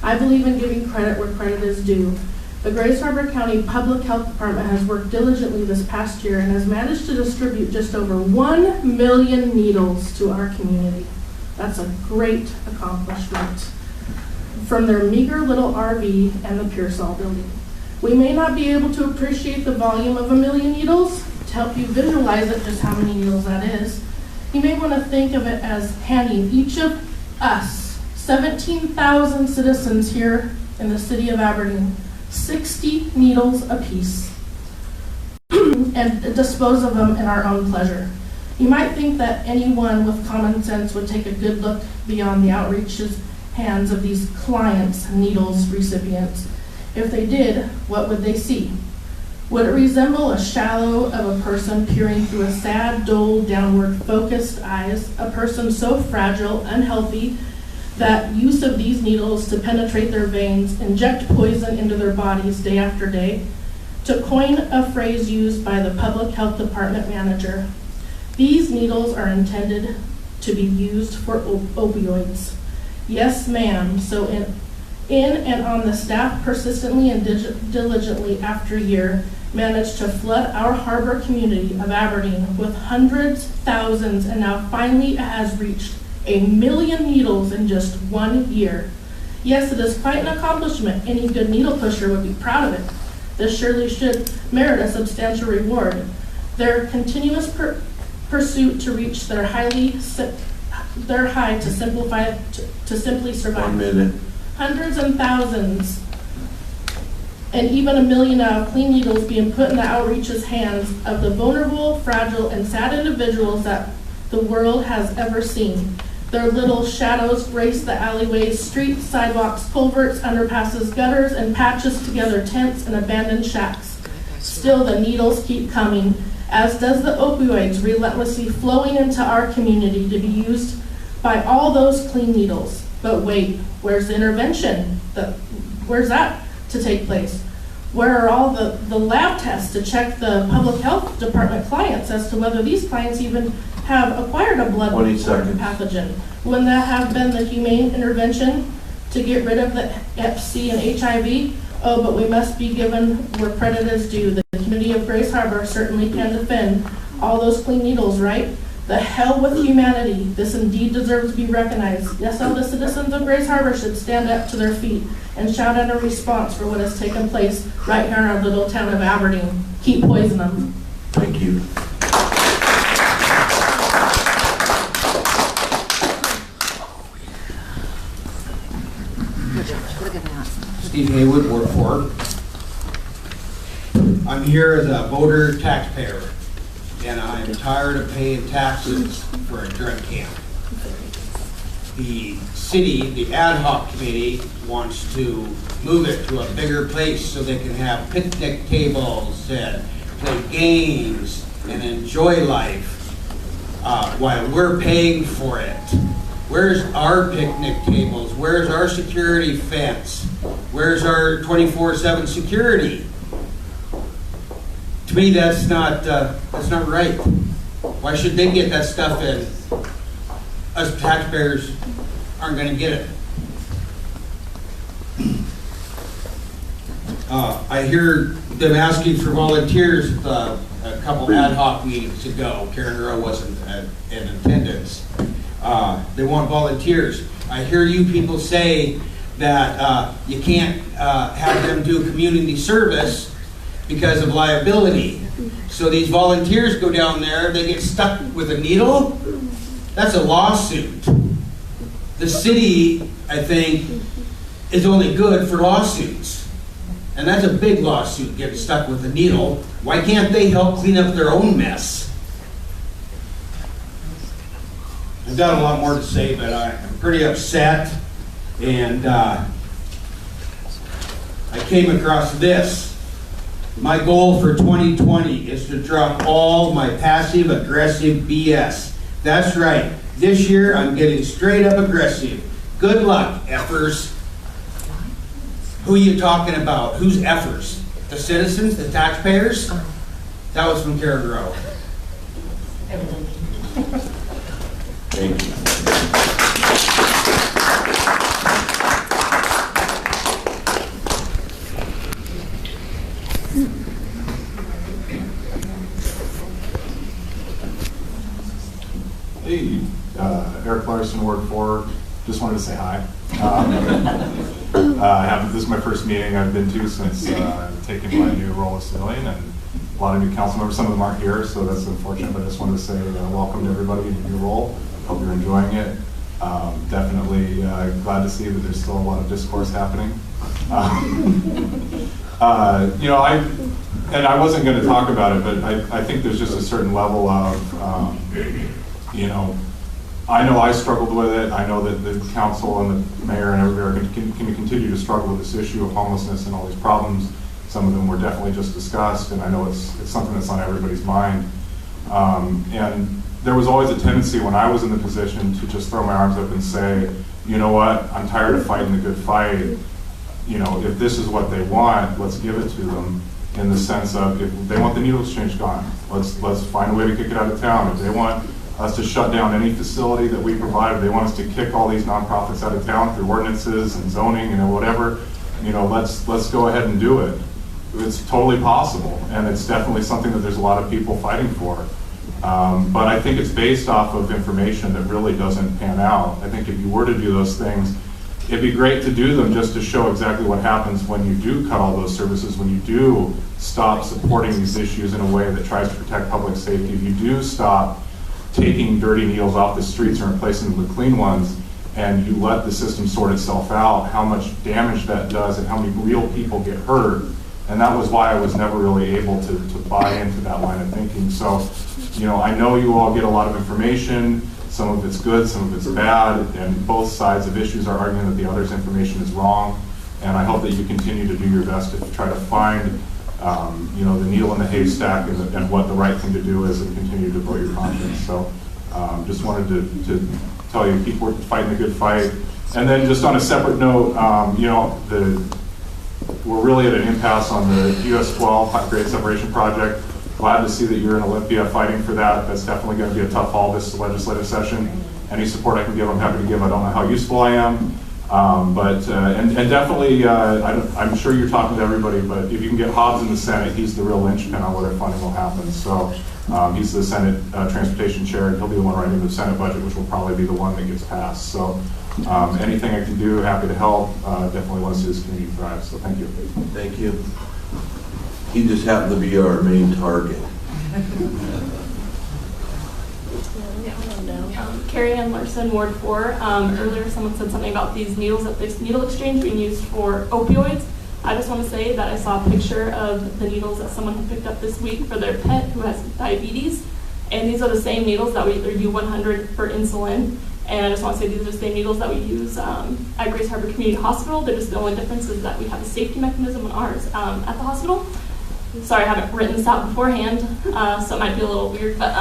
I believe in giving credit where credit is due. The Grace Harbor County Public Health Department has worked diligently this past year and has managed to distribute just over 1 million needles to our community. That's a great accomplishment from their meager little RV and the Pearsall building. We may not be able to appreciate the volume of 1 million needles. To help you visualize it, just how many needles that is, you may want to think of it as handing each of us, 17,000 citizens here in the city of Aberdeen, 60 needles apiece and dispose of them in our own pleasure. You might think that anyone with common sense would take a good look beyond the outreach's hands of these clients, needles recipients. If they did, what would they see? Would it resemble a shallow of a person peering through a sad, dull, downward focused eyes, a person so fragile, unhealthy, that use of these needles to penetrate their veins, inject poison into their bodies day after day? To coin a phrase used by the Public Health Department manager, these needles are intended to be used for opioids. Yes, ma'am. So in and on the staff persistently and diligently after a year managed to flood our harbor community of Aberdeen with hundreds, thousands, and now finally it has reached 1 million needles in just 1 year. Yes, it is quite an accomplishment. Any good needle pusher would be proud of it. This surely should merit a substantial reward. Their continuous pursuit to reach their high to simply survive. 1 minute. Hundreds and thousands, and even 1 million now clean needles being put in the outreach's hands of the vulnerable, fragile, and sad individuals that the world has ever seen. Their little shadows grace the alleyways, streets, sidewalks, culverts, underpasses, gutters, and patches together tents and abandoned shacks. Still, the needles keep coming, as does the opioids relentlessly flowing into our community to be used by all those clean needles. But wait, where's the intervention? Where's that to take place? Where are all the lab tests to check the public health department clients as to whether these clients even have acquired a blood-borne pathogen? Wouldn't that have been the humane intervention to get rid of the Hep C and HIV? Oh, but we must be given where credit is due. The community of Grace Harbor certainly can defend All those clean needles, right? The hell with humanity. This indeed deserves to be recognized. Yes, all the citizens of Grace Harbor should stand up to their feet and shout out a response for what has taken place right here in our little town of Aberdeen. Keep poisoning them. Thank you. Steve Haywood, Ward 4. I'm here as a voter taxpayer, and I'm tired of paying taxes for a drug camp. The city, the ad hoc committee, wants to move it to a bigger place so they can have picnic tables and play games and enjoy life while we're paying for it. Where's our picnic tables? Where's our security fence? Where's our 24/7 security? To me, that's not right. Why should they get that stuff and us taxpayers aren't going to get it? I hear them asking for volunteers a couple ad hoc meetings ago. Karen Rowe wasn't in attendance. They want volunteers. I hear you people say that you can't have them do community service because of liability. So these volunteers go down there, they get stuck with a needle. That's a lawsuit. The city, I think, is only good for lawsuits. And that's a big lawsuit, getting stuck with a needle. Why can't they help clean up their own mess? I've got a lot more to say, but I'm pretty upset. And I came across this. My goal for 2020 is to drop all my passive aggressive BS. That's right. This year I'm getting straight up aggressive. Good luck, effers. Who are you talking about? Who's effers? The citizens? The taxpayers? That was from Karen Rowe. Thank you. Hey, Eric Larson, Ward 4. Just wanted to say hi. This is my first meeting I've been to since taking my new role as civilian, and a lot of new council members. Some of them aren't here, so that's unfortunate, but I just wanted to say welcome to everybody in your new role. Hope you're enjoying it. Definitely glad to see that there's still a lot of discourse happening. I wasn't going to talk about it, but I think there's just a certain level of, I know I struggled with it. I know that the council and the mayor and everybody are going to continue to struggle with this issue of homelessness and all these problems. Some of them were definitely just discussed, and I know it's something that's on everybody's mind. And there was always a tendency when I was in the position to just throw my arms up and say, you know what, I'm tired of fighting the good fight. If this is what they want, let's give it to them, in the sense of, if they want the needle exchange gone, let's find a way to kick it out of town. If they want us to shut down any facility that we provide, if they want us to kick all these nonprofits out of town through ordinances and zoning and whatever, let's go ahead and do it. It's totally possible, and it's definitely something that there's a lot of people fighting for. But I think it's based off of information that really doesn't pan out. I think if you were to do those things, it'd be great to do them just to show exactly what happens when you do cut all those services, when you do stop supporting these issues in a way that tries to protect public safety, if you do stop taking dirty needles off the streets and replacing them with clean ones, and you let the system sort itself out, how much damage that does and how many real people get hurt. And that was why I was never really able to buy into that line of thinking. So, I know you all get a lot of information. Some of it's good, some of it's bad, and both sides of issues are arguing that the other's information is wrong. And I hope that you continue to do your best to try to find, the needle in the haystack and what the right thing to do is, and continue to vote your conscience. So, just wanted to tell you, keep fighting the good fight. And then just on a separate note, we're really at an impasse on the US 12 grade separation project. Glad to see that you're in Olympia fighting for that. That's definitely going to be a tough haul this legislative session. Any support I can give, I'm happy to give. I don't know how useful I am. Definitely, I'm sure you're talking to everybody, but if you can get Hobbs in the Senate, he's the real linchpin on whether funding will happen. So He's the Senate Transportation Chair, and he'll be the one writing the Senate budget, which will probably be the one that gets passed. So anything I can do, happy to help. Definitely want to see this community thrive, so thank you. Thank you. He just happened to be our main target. Carrie Ann Larson, Ward 4. Earlier someone said something about these needles at this needle exchange being used for opioids. I just want to say that I saw a picture of the needles that someone had picked up this week for their pet who has diabetes. And these are the same needles that we are U100 for insulin. And I just want to say these are the same needles that we use at Grace Harbor Community Hospital. They're just the only difference is that we have a safety mechanism on ours at the hospital. Sorry, I haven't written this out beforehand, so it might be a little weird, but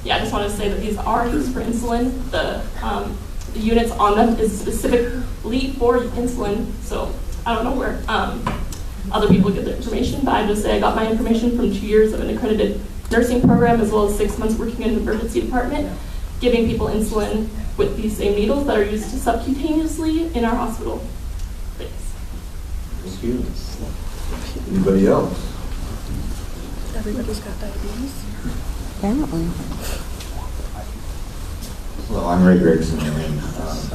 yeah, I just wanted to say that these are used for insulin. The units on them is specifically for insulin, so I don't know where other people get their information, but I just say I got my information from 2 years of an accredited nursing program as well as 6 months working in an emergency department, giving people insulin with these same needles that are used subcutaneously in our hospital. Thanks. Thank you. Anybody else? Everybody's got diabetes. Apparently. Well, I'm Ray Gregson, and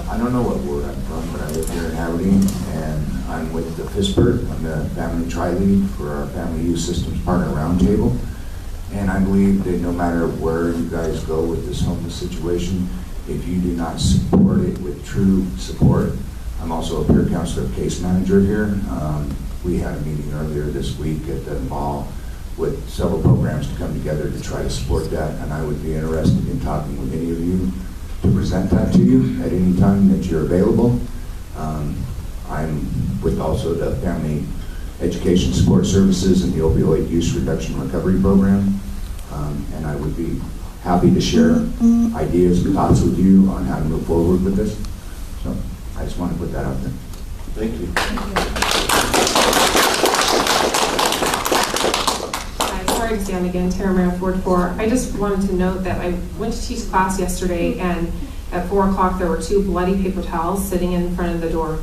I don't know what ward I'm from, but I live here in Aberdeen, and I'm with the FISPERT. I'm the Family Tri-Lead for our Family Youth Systems Partner Roundtable. And I believe that no matter where you guys go with this homeless situation, if you do not support it with true support, I'm also a peer counselor case manager here. We had a meeting earlier this week at the mall with several programs to come together to try to support that, and I would be interested in talking with any of you to present that to you at any time that you're available. I'm with also the Family Education Support Services and the Opioid Use Reduction Recovery Program, and I would be happy to share ideas and thoughts with you on how to move forward with this. So I just want to put that out there. Thank you. Sorry to stand again, Tara Meredith, Ward 4. I just wanted to note that I went to teach class yesterday, and at 4 o'clock there were 2 bloody paper towels sitting in front of the door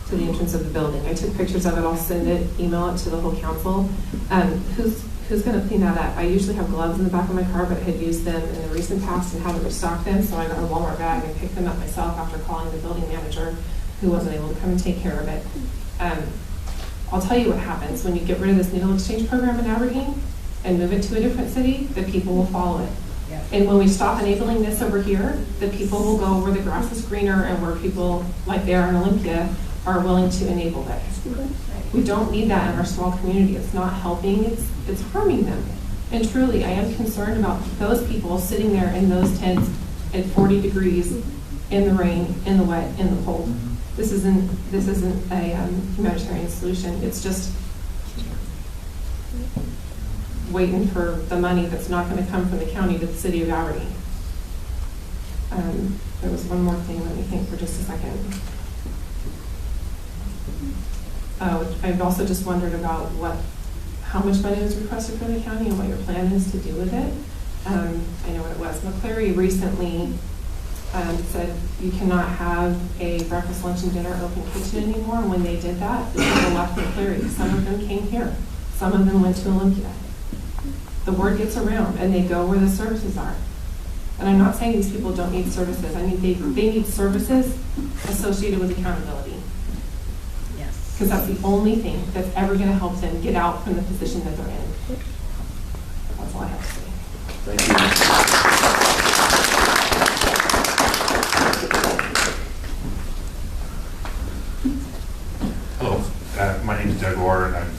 to the entrance of the building. I took pictures of it. I'll send it, email it to the whole council. Who's going to clean that up? I usually have gloves in the back of my car, but had used them in the recent past and haven't restocked them, so I got a Walmart bag and picked them up myself after calling the building manager, who wasn't able to come and take care of it. I'll tell you what happens when you get rid of this needle exchange program in Aberdeen and move it to a different city, the people will follow it. Yeah. And when we stop enabling this over here, the people will go where the grass is greener and where people, like they are in Olympia, are willing to enable that. We don't need that in our small community. It's not helping, it's harming them. And truly, I am concerned about those people sitting there in those tents at 40 degrees in the rain, in the wet, in the cold. This isn't a humanitarian solution. It's just waiting for the money that's not going to come from the county to the city of Aberdeen. There was one more thing. Let me think for just a second. I've also just wondered about how much money was requested from the county and what your plan is to do with it. I know what it was. McCleary recently said you cannot have a breakfast, lunch, and dinner open kitchen anymore. And when they did that, the people left McCleary. Some of them came here. Some of them went to Olympia. The word gets around, and they go where the services are. And I'm not saying these people don't need services. I mean, they need services associated with accountability. Yes. Because that's the only thing that's ever going to help them get out from the position that they're in. That's all I have to say. Thank you. Hello, my name is Doug Orr, and I'm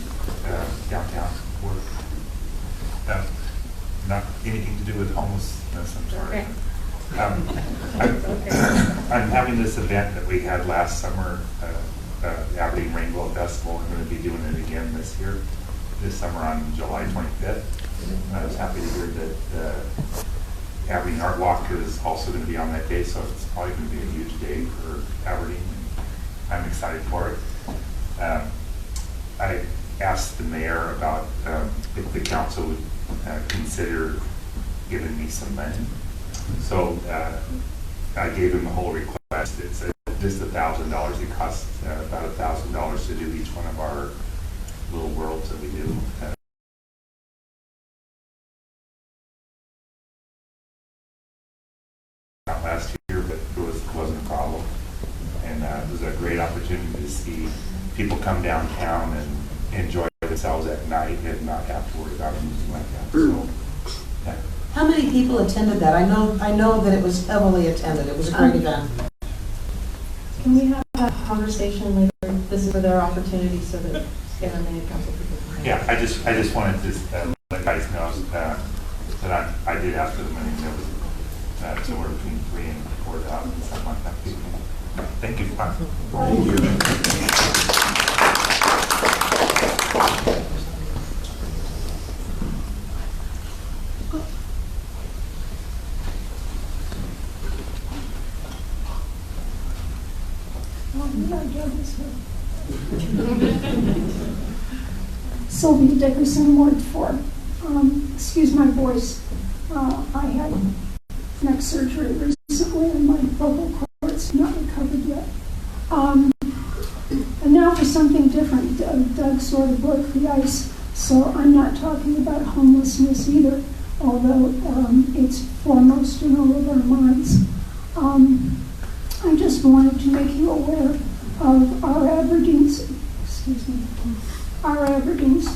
downtown. Not anything to do with homelessness, I'm sorry. I'm having this event that we had last summer, the Aberdeen Rainbow Festival. I'm going to be doing it again this summer on July 25th. And I was happy to hear that Aberdeen Art Walk is also going to be on that day, so it's probably going to be a huge day for Aberdeen. I'm excited for it. I asked the mayor about if the council would consider giving me some money. So I gave him the whole request. It's just $1,000. It costs about $1,000 to do each one of our little worlds that we do. out last year, but it wasn't a problem. And it was a great opportunity to see people come downtown and enjoy themselves at night and not have to worry about anything like that. So, yeah. How many people attended that? I know that it was heavily attended. It was a great event. Can we have a conversation later? This is for their opportunity so that MMA council people can. Yeah, I just wanted to let guys know that I did ask for the money. There was somewhere between 3,000 and 4,000, something like that. Thank you. Thank you. Sylvia Dickerson, Ward 4. Excuse my voice. I had neck surgery recently and my vocal cords not recovered yet. And now for something different. Doug sort of broke the ice, so I'm not talking about homelessness either, although it's foremost in all of our minds. I just wanted to make you aware of our Aberdeen's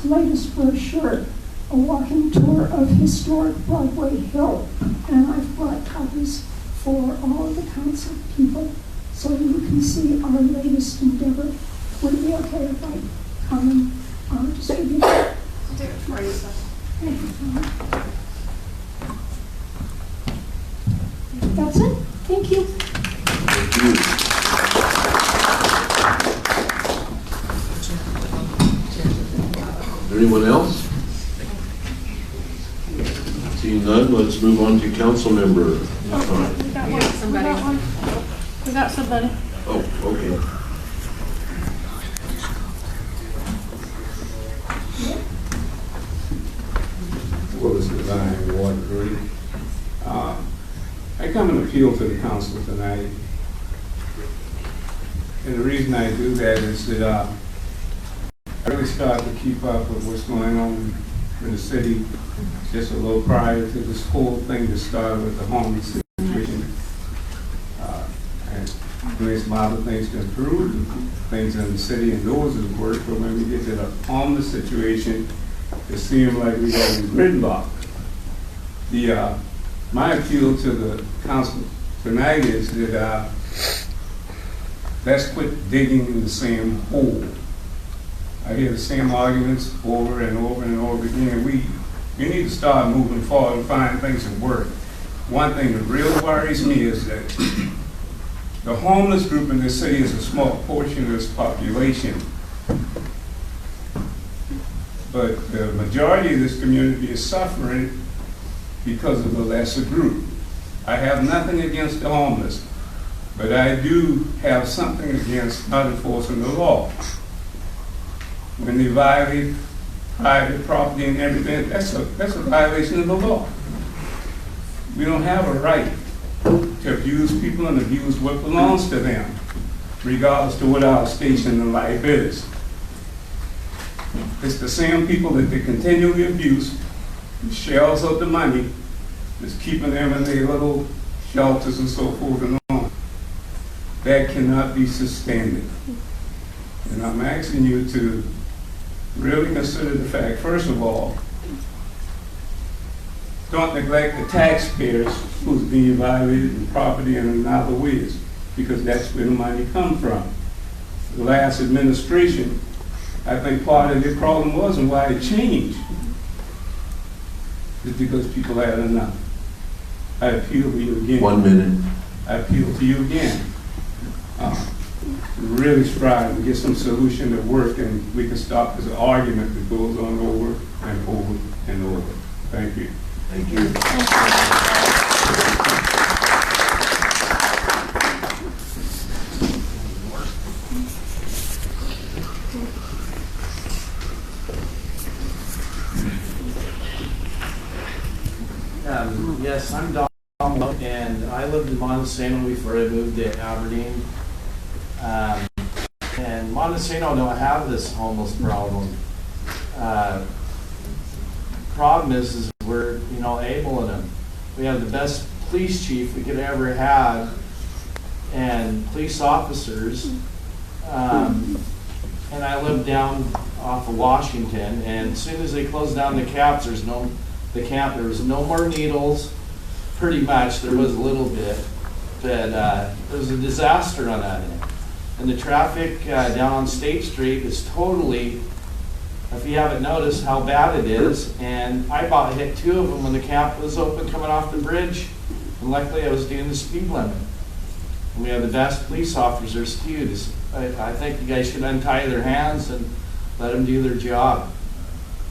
latest brochure, a walking tour of historic Broadway Hill, and I've brought copies for all of the council people so you can see our latest endeavor. Would it be okay if I come and distribute it? I'll do it for you. Thank you. That's it. Thank you. Thank you. Anyone else? Seeing none, let's move on to council member. We got one. Somebody. We got somebody. Oh, okay. Willis Design, Ward 3. I come and appeal to the council tonight. And the reason I do that is that I really started to keep up with what's going on in the city just a little prior to this whole thing that started with the homeless situation. And there's a lot of things to improve, things in the city and those that work, but when we get to the homeless situation, it seems like we got gridlock. My appeal to the council tonight is that let's quit digging in the same hole. I hear the same arguments over and over and over again. We need to start moving forward and find things that work. One thing that really worries me is that the homeless group in this city is a small portion of this population. But the majority of this community is suffering because of the lesser group. I have nothing against the homeless, but I do have something against not enforcing the law. When they violate private property and everything, that's a violation of the law. We don't have a right to abuse people and abuse what belongs to them, regardless to what our station in life is. It's the same people that they continually abuse, shells up the money, that's keeping them in their little shelters and so forth and on. That cannot be sustained. And I'm asking you to really consider the fact, first of all, don't neglect the taxpayers who's being violated in property and in other ways, because that's where the money comes from. The last administration, I think part of the problem was and why it changed is because people had enough. I appeal to you again. 1 minute. I appeal to you again. Really strive to get some solution that work, and we can stop this argument that goes on over and over and over. Thank you. Thank you. Yes, I'm Don, and I lived in Montesano before I moved to Aberdeen. And Montesano don't have this homeless problem. Problem is we're able in them. We have the best police chief we could ever have, and police officers. And I live down off of Washington, and as soon as they closed down the camp, there was no more needles. Pretty much, there was a little bit, but it was a disaster on that end. And the traffic down on State Street is totally, if you haven't noticed how bad it is, and I about hit 2 of them when the camp was open coming off the bridge, and luckily I was doing the speed limit. And we have the best police officers too. I think you guys should untie their hands and let them do their job.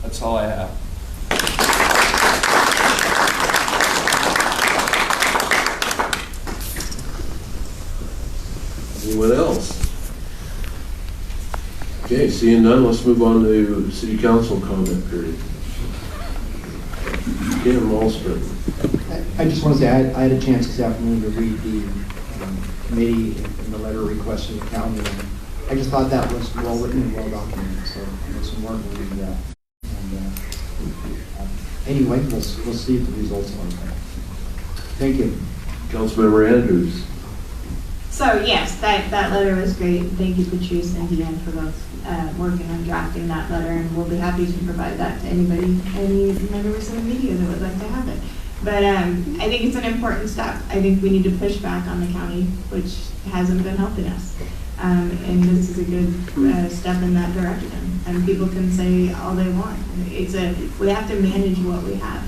That's all I have. Anyone else? Okay, seeing none, let's move on to city council comment period. Kim Malmstrom. I just wanted to add, I had a chance this afternoon to read the committee and the letter requesting the county. And I just thought that was well written and well documented, so I did some work reading that. And anyway, we'll see the results on that. Thank you. Councilmember Andrews. So yes, that letter was great. Thank you, Patrice and Deanne, for both working on drafting that letter, and we'll be happy to provide that to any members of the media that would like to have it. But I think it's an important step. I think we need to push back on the county, which hasn't been helping us. And this is a good step in that direction. And people can say all they want. We have to manage what we have.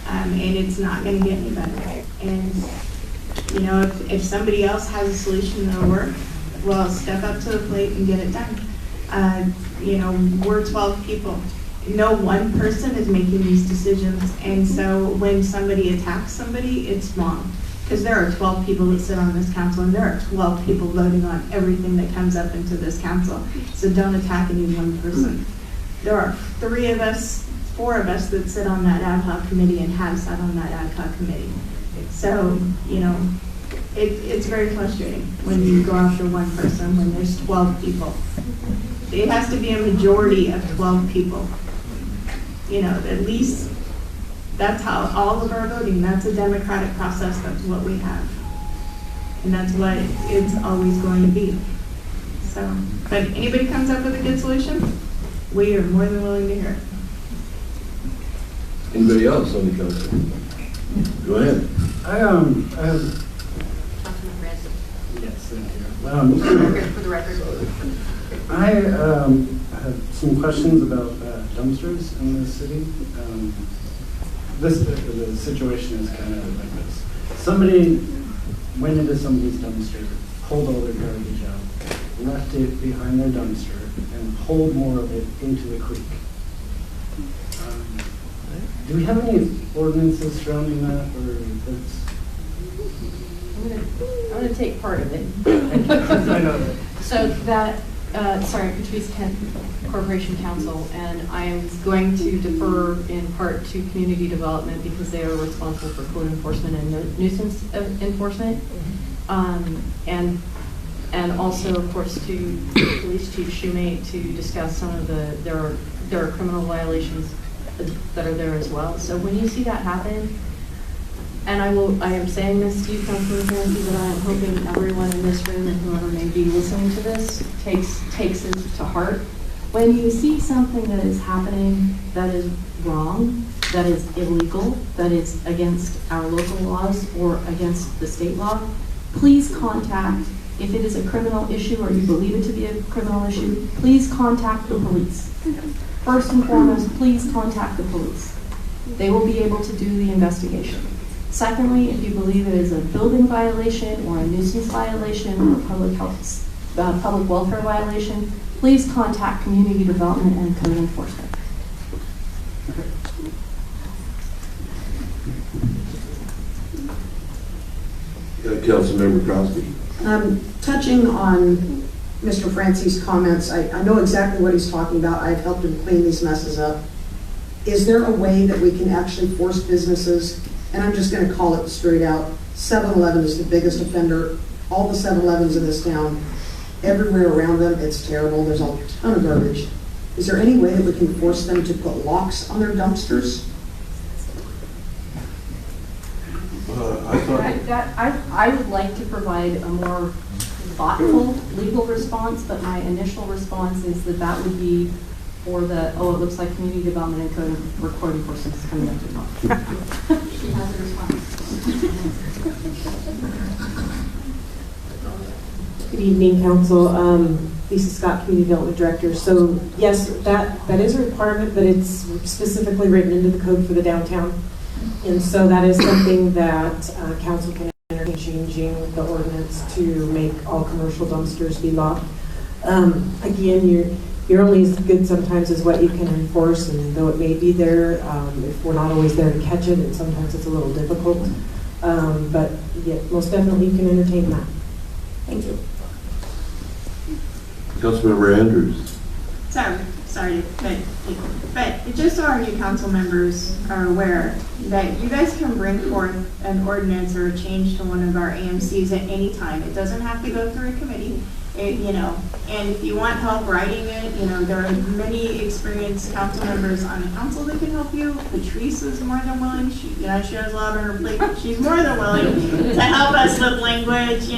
And it's not going to get any better. And you know, if somebody else has a solution that'll work, well, step up to the plate and get it done. You know, we're 12 people. No one person is making these decisions, and so when somebody attacks somebody, it's wrong. Because there are 12 people that sit on this council, and there are 12 people voting on everything that comes up into this council. So don't attack any one person. There are 4 of us that sit on that ad hoc committee and have sat on that ad hoc committee. So, you know, it's very frustrating when you go after one person when there's 12 people. It has to be a majority of 12 people. You know, at least that's how all of our voting, that's a democratic process, that's what we have. And that's what it's always going to be. So, but if anybody comes up with a good solution, we are more than willing to hear it. Anybody else on the council? Go ahead. I have. Yes, thank you. For the record. I have some questions about dumpsters in the city. The situation is kind of like this. Somebody went into somebody's dumpster, pulled all their garbage out, left it behind their dumpster, and pulled more of it into the creek. Do we have any ordinances surrounding that, or that's? I'm going to take part of it. I know that. So that, Patrice Kent, Corporation Council, and I am going to defer in part to community development because they are responsible for code enforcement and nuisance enforcement, and also, of course, to Police Chief Shoemate to discuss some of there are criminal violations that are there as well. So when you see that happen, and I am saying this to you, Councilor Fancy, but I am hoping everyone in this room and whoever may be listening to this takes it to heart. When you see something that is happening that is wrong, that is illegal, that is against our local laws or against the state law, please contact, if it is a criminal issue or you believe it to be a criminal issue, please contact the police. First and foremost, please contact the police. They will be able to do the investigation. Secondly, if you believe it is a building violation or a nuisance violation or a public welfare violation, please contact community development and code enforcement. Councilmember Crosby. Touching on Mr. Francie's comments, I know exactly what he's talking about. I've helped him clean these messes up. Is there a way that we can actually force businesses, and I'm just going to call it straight out, 7-Eleven is the biggest offender. All the 7-Elevens in this town, everywhere around them, it's terrible. There's a ton of garbage. Is there any way that we can force them to put locks on their dumpsters? I thought I would like to provide a more thoughtful legal response, but my initial response is that would be for the, it looks like community development and code enforcement is coming up to talk. She has a response. Good evening, Council. Lisa Scott, Community Development Director. So yes, that is a requirement, but it's specifically written into the code for the downtown. And so that is something that Council can entertain changing the ordinance to make all commercial dumpsters be locked. Again, you're only as good sometimes as what you can enforce, and though it may be there, if we're not always there to catch it, and sometimes it's a little difficult. But yeah, most definitely you can entertain that. Thank you. Councilmember Andrews. Sorry, but just so our new council members are aware that you guys can bring forth an ordinance or a change to one of our AMCs at any time. It doesn't have to go through a committee. And if you want help writing it, there are many experienced council members on the council that can help you. Patrice is more than willing. She has a lot on her plate, but she's more than willing to help us with language,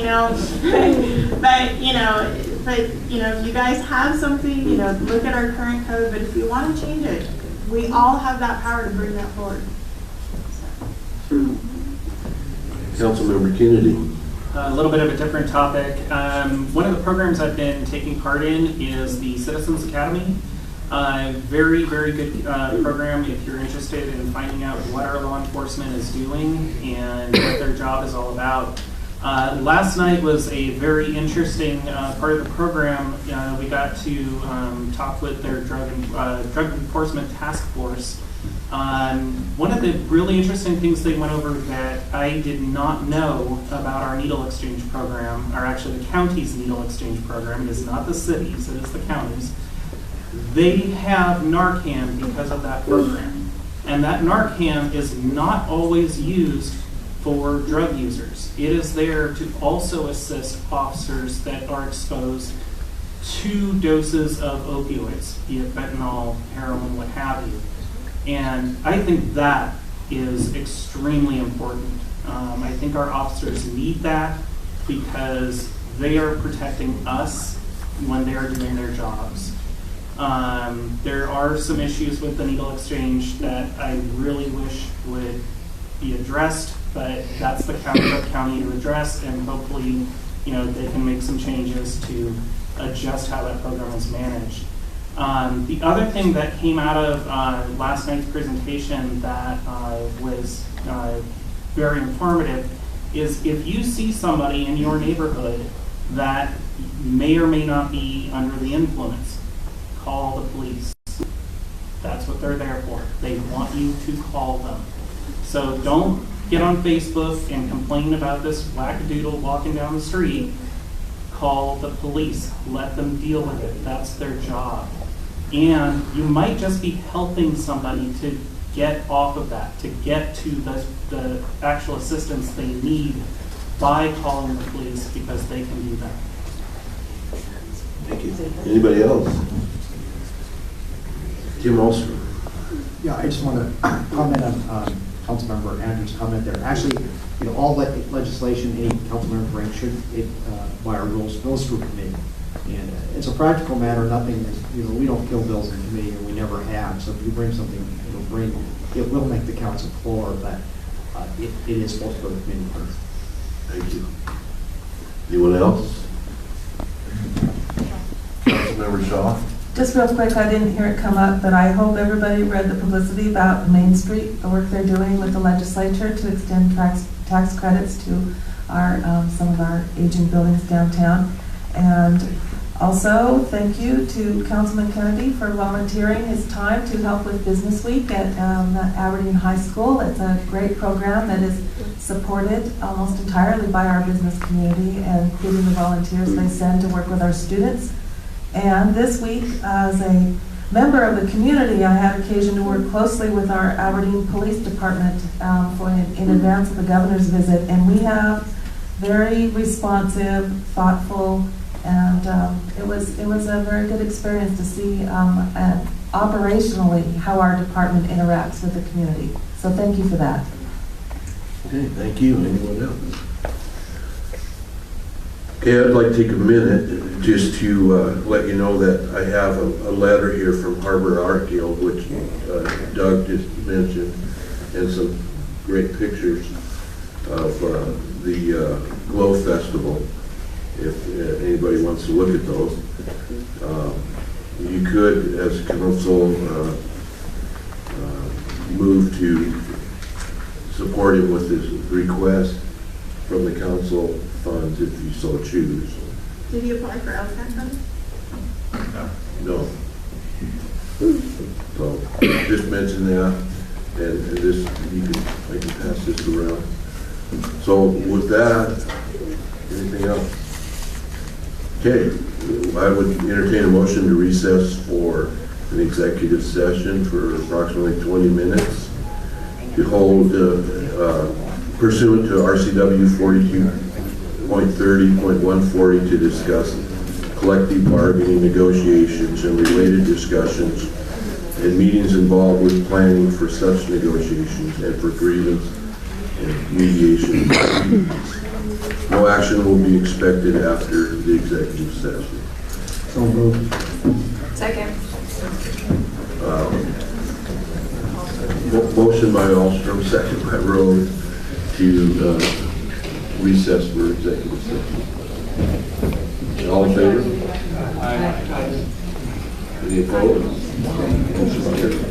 But if you guys have something, look at our current code, but if you want to change it, we all have that power to bring that forward. Councilmember Kennedy. A little bit of a different topic. One of the programs I've been taking part in is the Citizens Academy. Very, very good program if you're interested in finding out what our law enforcement is doing and what their job is all about. Last night was a very interesting part of the program. We got to talk with their drug enforcement task force. One of the really interesting things they went over that I did not know about our needle exchange program, or actually the county's needle exchange program, it is not the cities, it is the counties. They have Narcan because of that program. And that Narcan is not always used for drug users. It is there to also assist officers that are exposed to doses of opioids, be it fentanyl, heroin, what have you. And I think that is extremely important. I think our officers need that because they are protecting us when they are doing their jobs. There are some issues with the needle exchange that I really wish would be addressed, but that's the county to address, and hopefully, they can make some changes to adjust how that program is managed. The other thing that came out of last night's presentation that was very informative is if you see somebody in your neighborhood that may or may not be under the influence, call the police. That's what they're there for. They want you to call them. So don't get on Facebook and complain about this wackadoodle walking down the street. Call the police. Let them deal with it. That's their job. And you might just be helping somebody to get off of that, to get to the actual assistance they need by calling the police, because they can do that. Thank you. Anybody else? Tim Olson. Yeah, I just want to comment on Councilmember Andrews' comment there. Actually, all legislation any council member brings should, by our rules, goes through committee. And it's a practical matter. Nothing is, we don't kill bills in committee, and we never have. So if you bring something, it will make the council floor, but it is supposed to go to committee first. Thank you. Anyone else? Councilmember Shaw. Just real quick, I didn't hear it come up, but I hope everybody read the publicity about Main Street, the work they're doing with the legislature to extend tax credits to our some of our aging buildings downtown. And also, thank you to Councilman Kennedy for volunteering his time to help with Business Week at Aberdeen High School. It's a great program that is supported almost entirely by our business community, and including the volunteers they send to work with our students. And this week, as a member of the community, I had occasion to work closely with our Aberdeen Police Department in advance of the governor's visit, and we have very responsive, thoughtful, and it was a very good experience to see operationally how our department interacts with the community. So thank you for that. Okay, thank you. Anyone else? Okay, I'd like to take a minute just to let you know that I have a letter here from Harbor Art Guild, which Doug just mentioned, and some great pictures of the Glow Festival, if anybody wants to look at those. You could, as council, move to support him with his request from the council funds if you so choose. Did you apply for LCAT funds? No. So just mention that, and this, I can pass this around. So with that, anything else? Okay, I would entertain a motion to recess for an executive session for approximately 20 minutes to hold pursuant to RCW 42.30.140 to discuss collective bargaining negotiations and related discussions and meetings involved with planning for such negotiations and for grievance and mediation. No action will be expected after the executive session. So moved. Second. Motion by Alstrom, second by Rhodes, to recess for executive session. All in favor? Any opposed? Motion carries.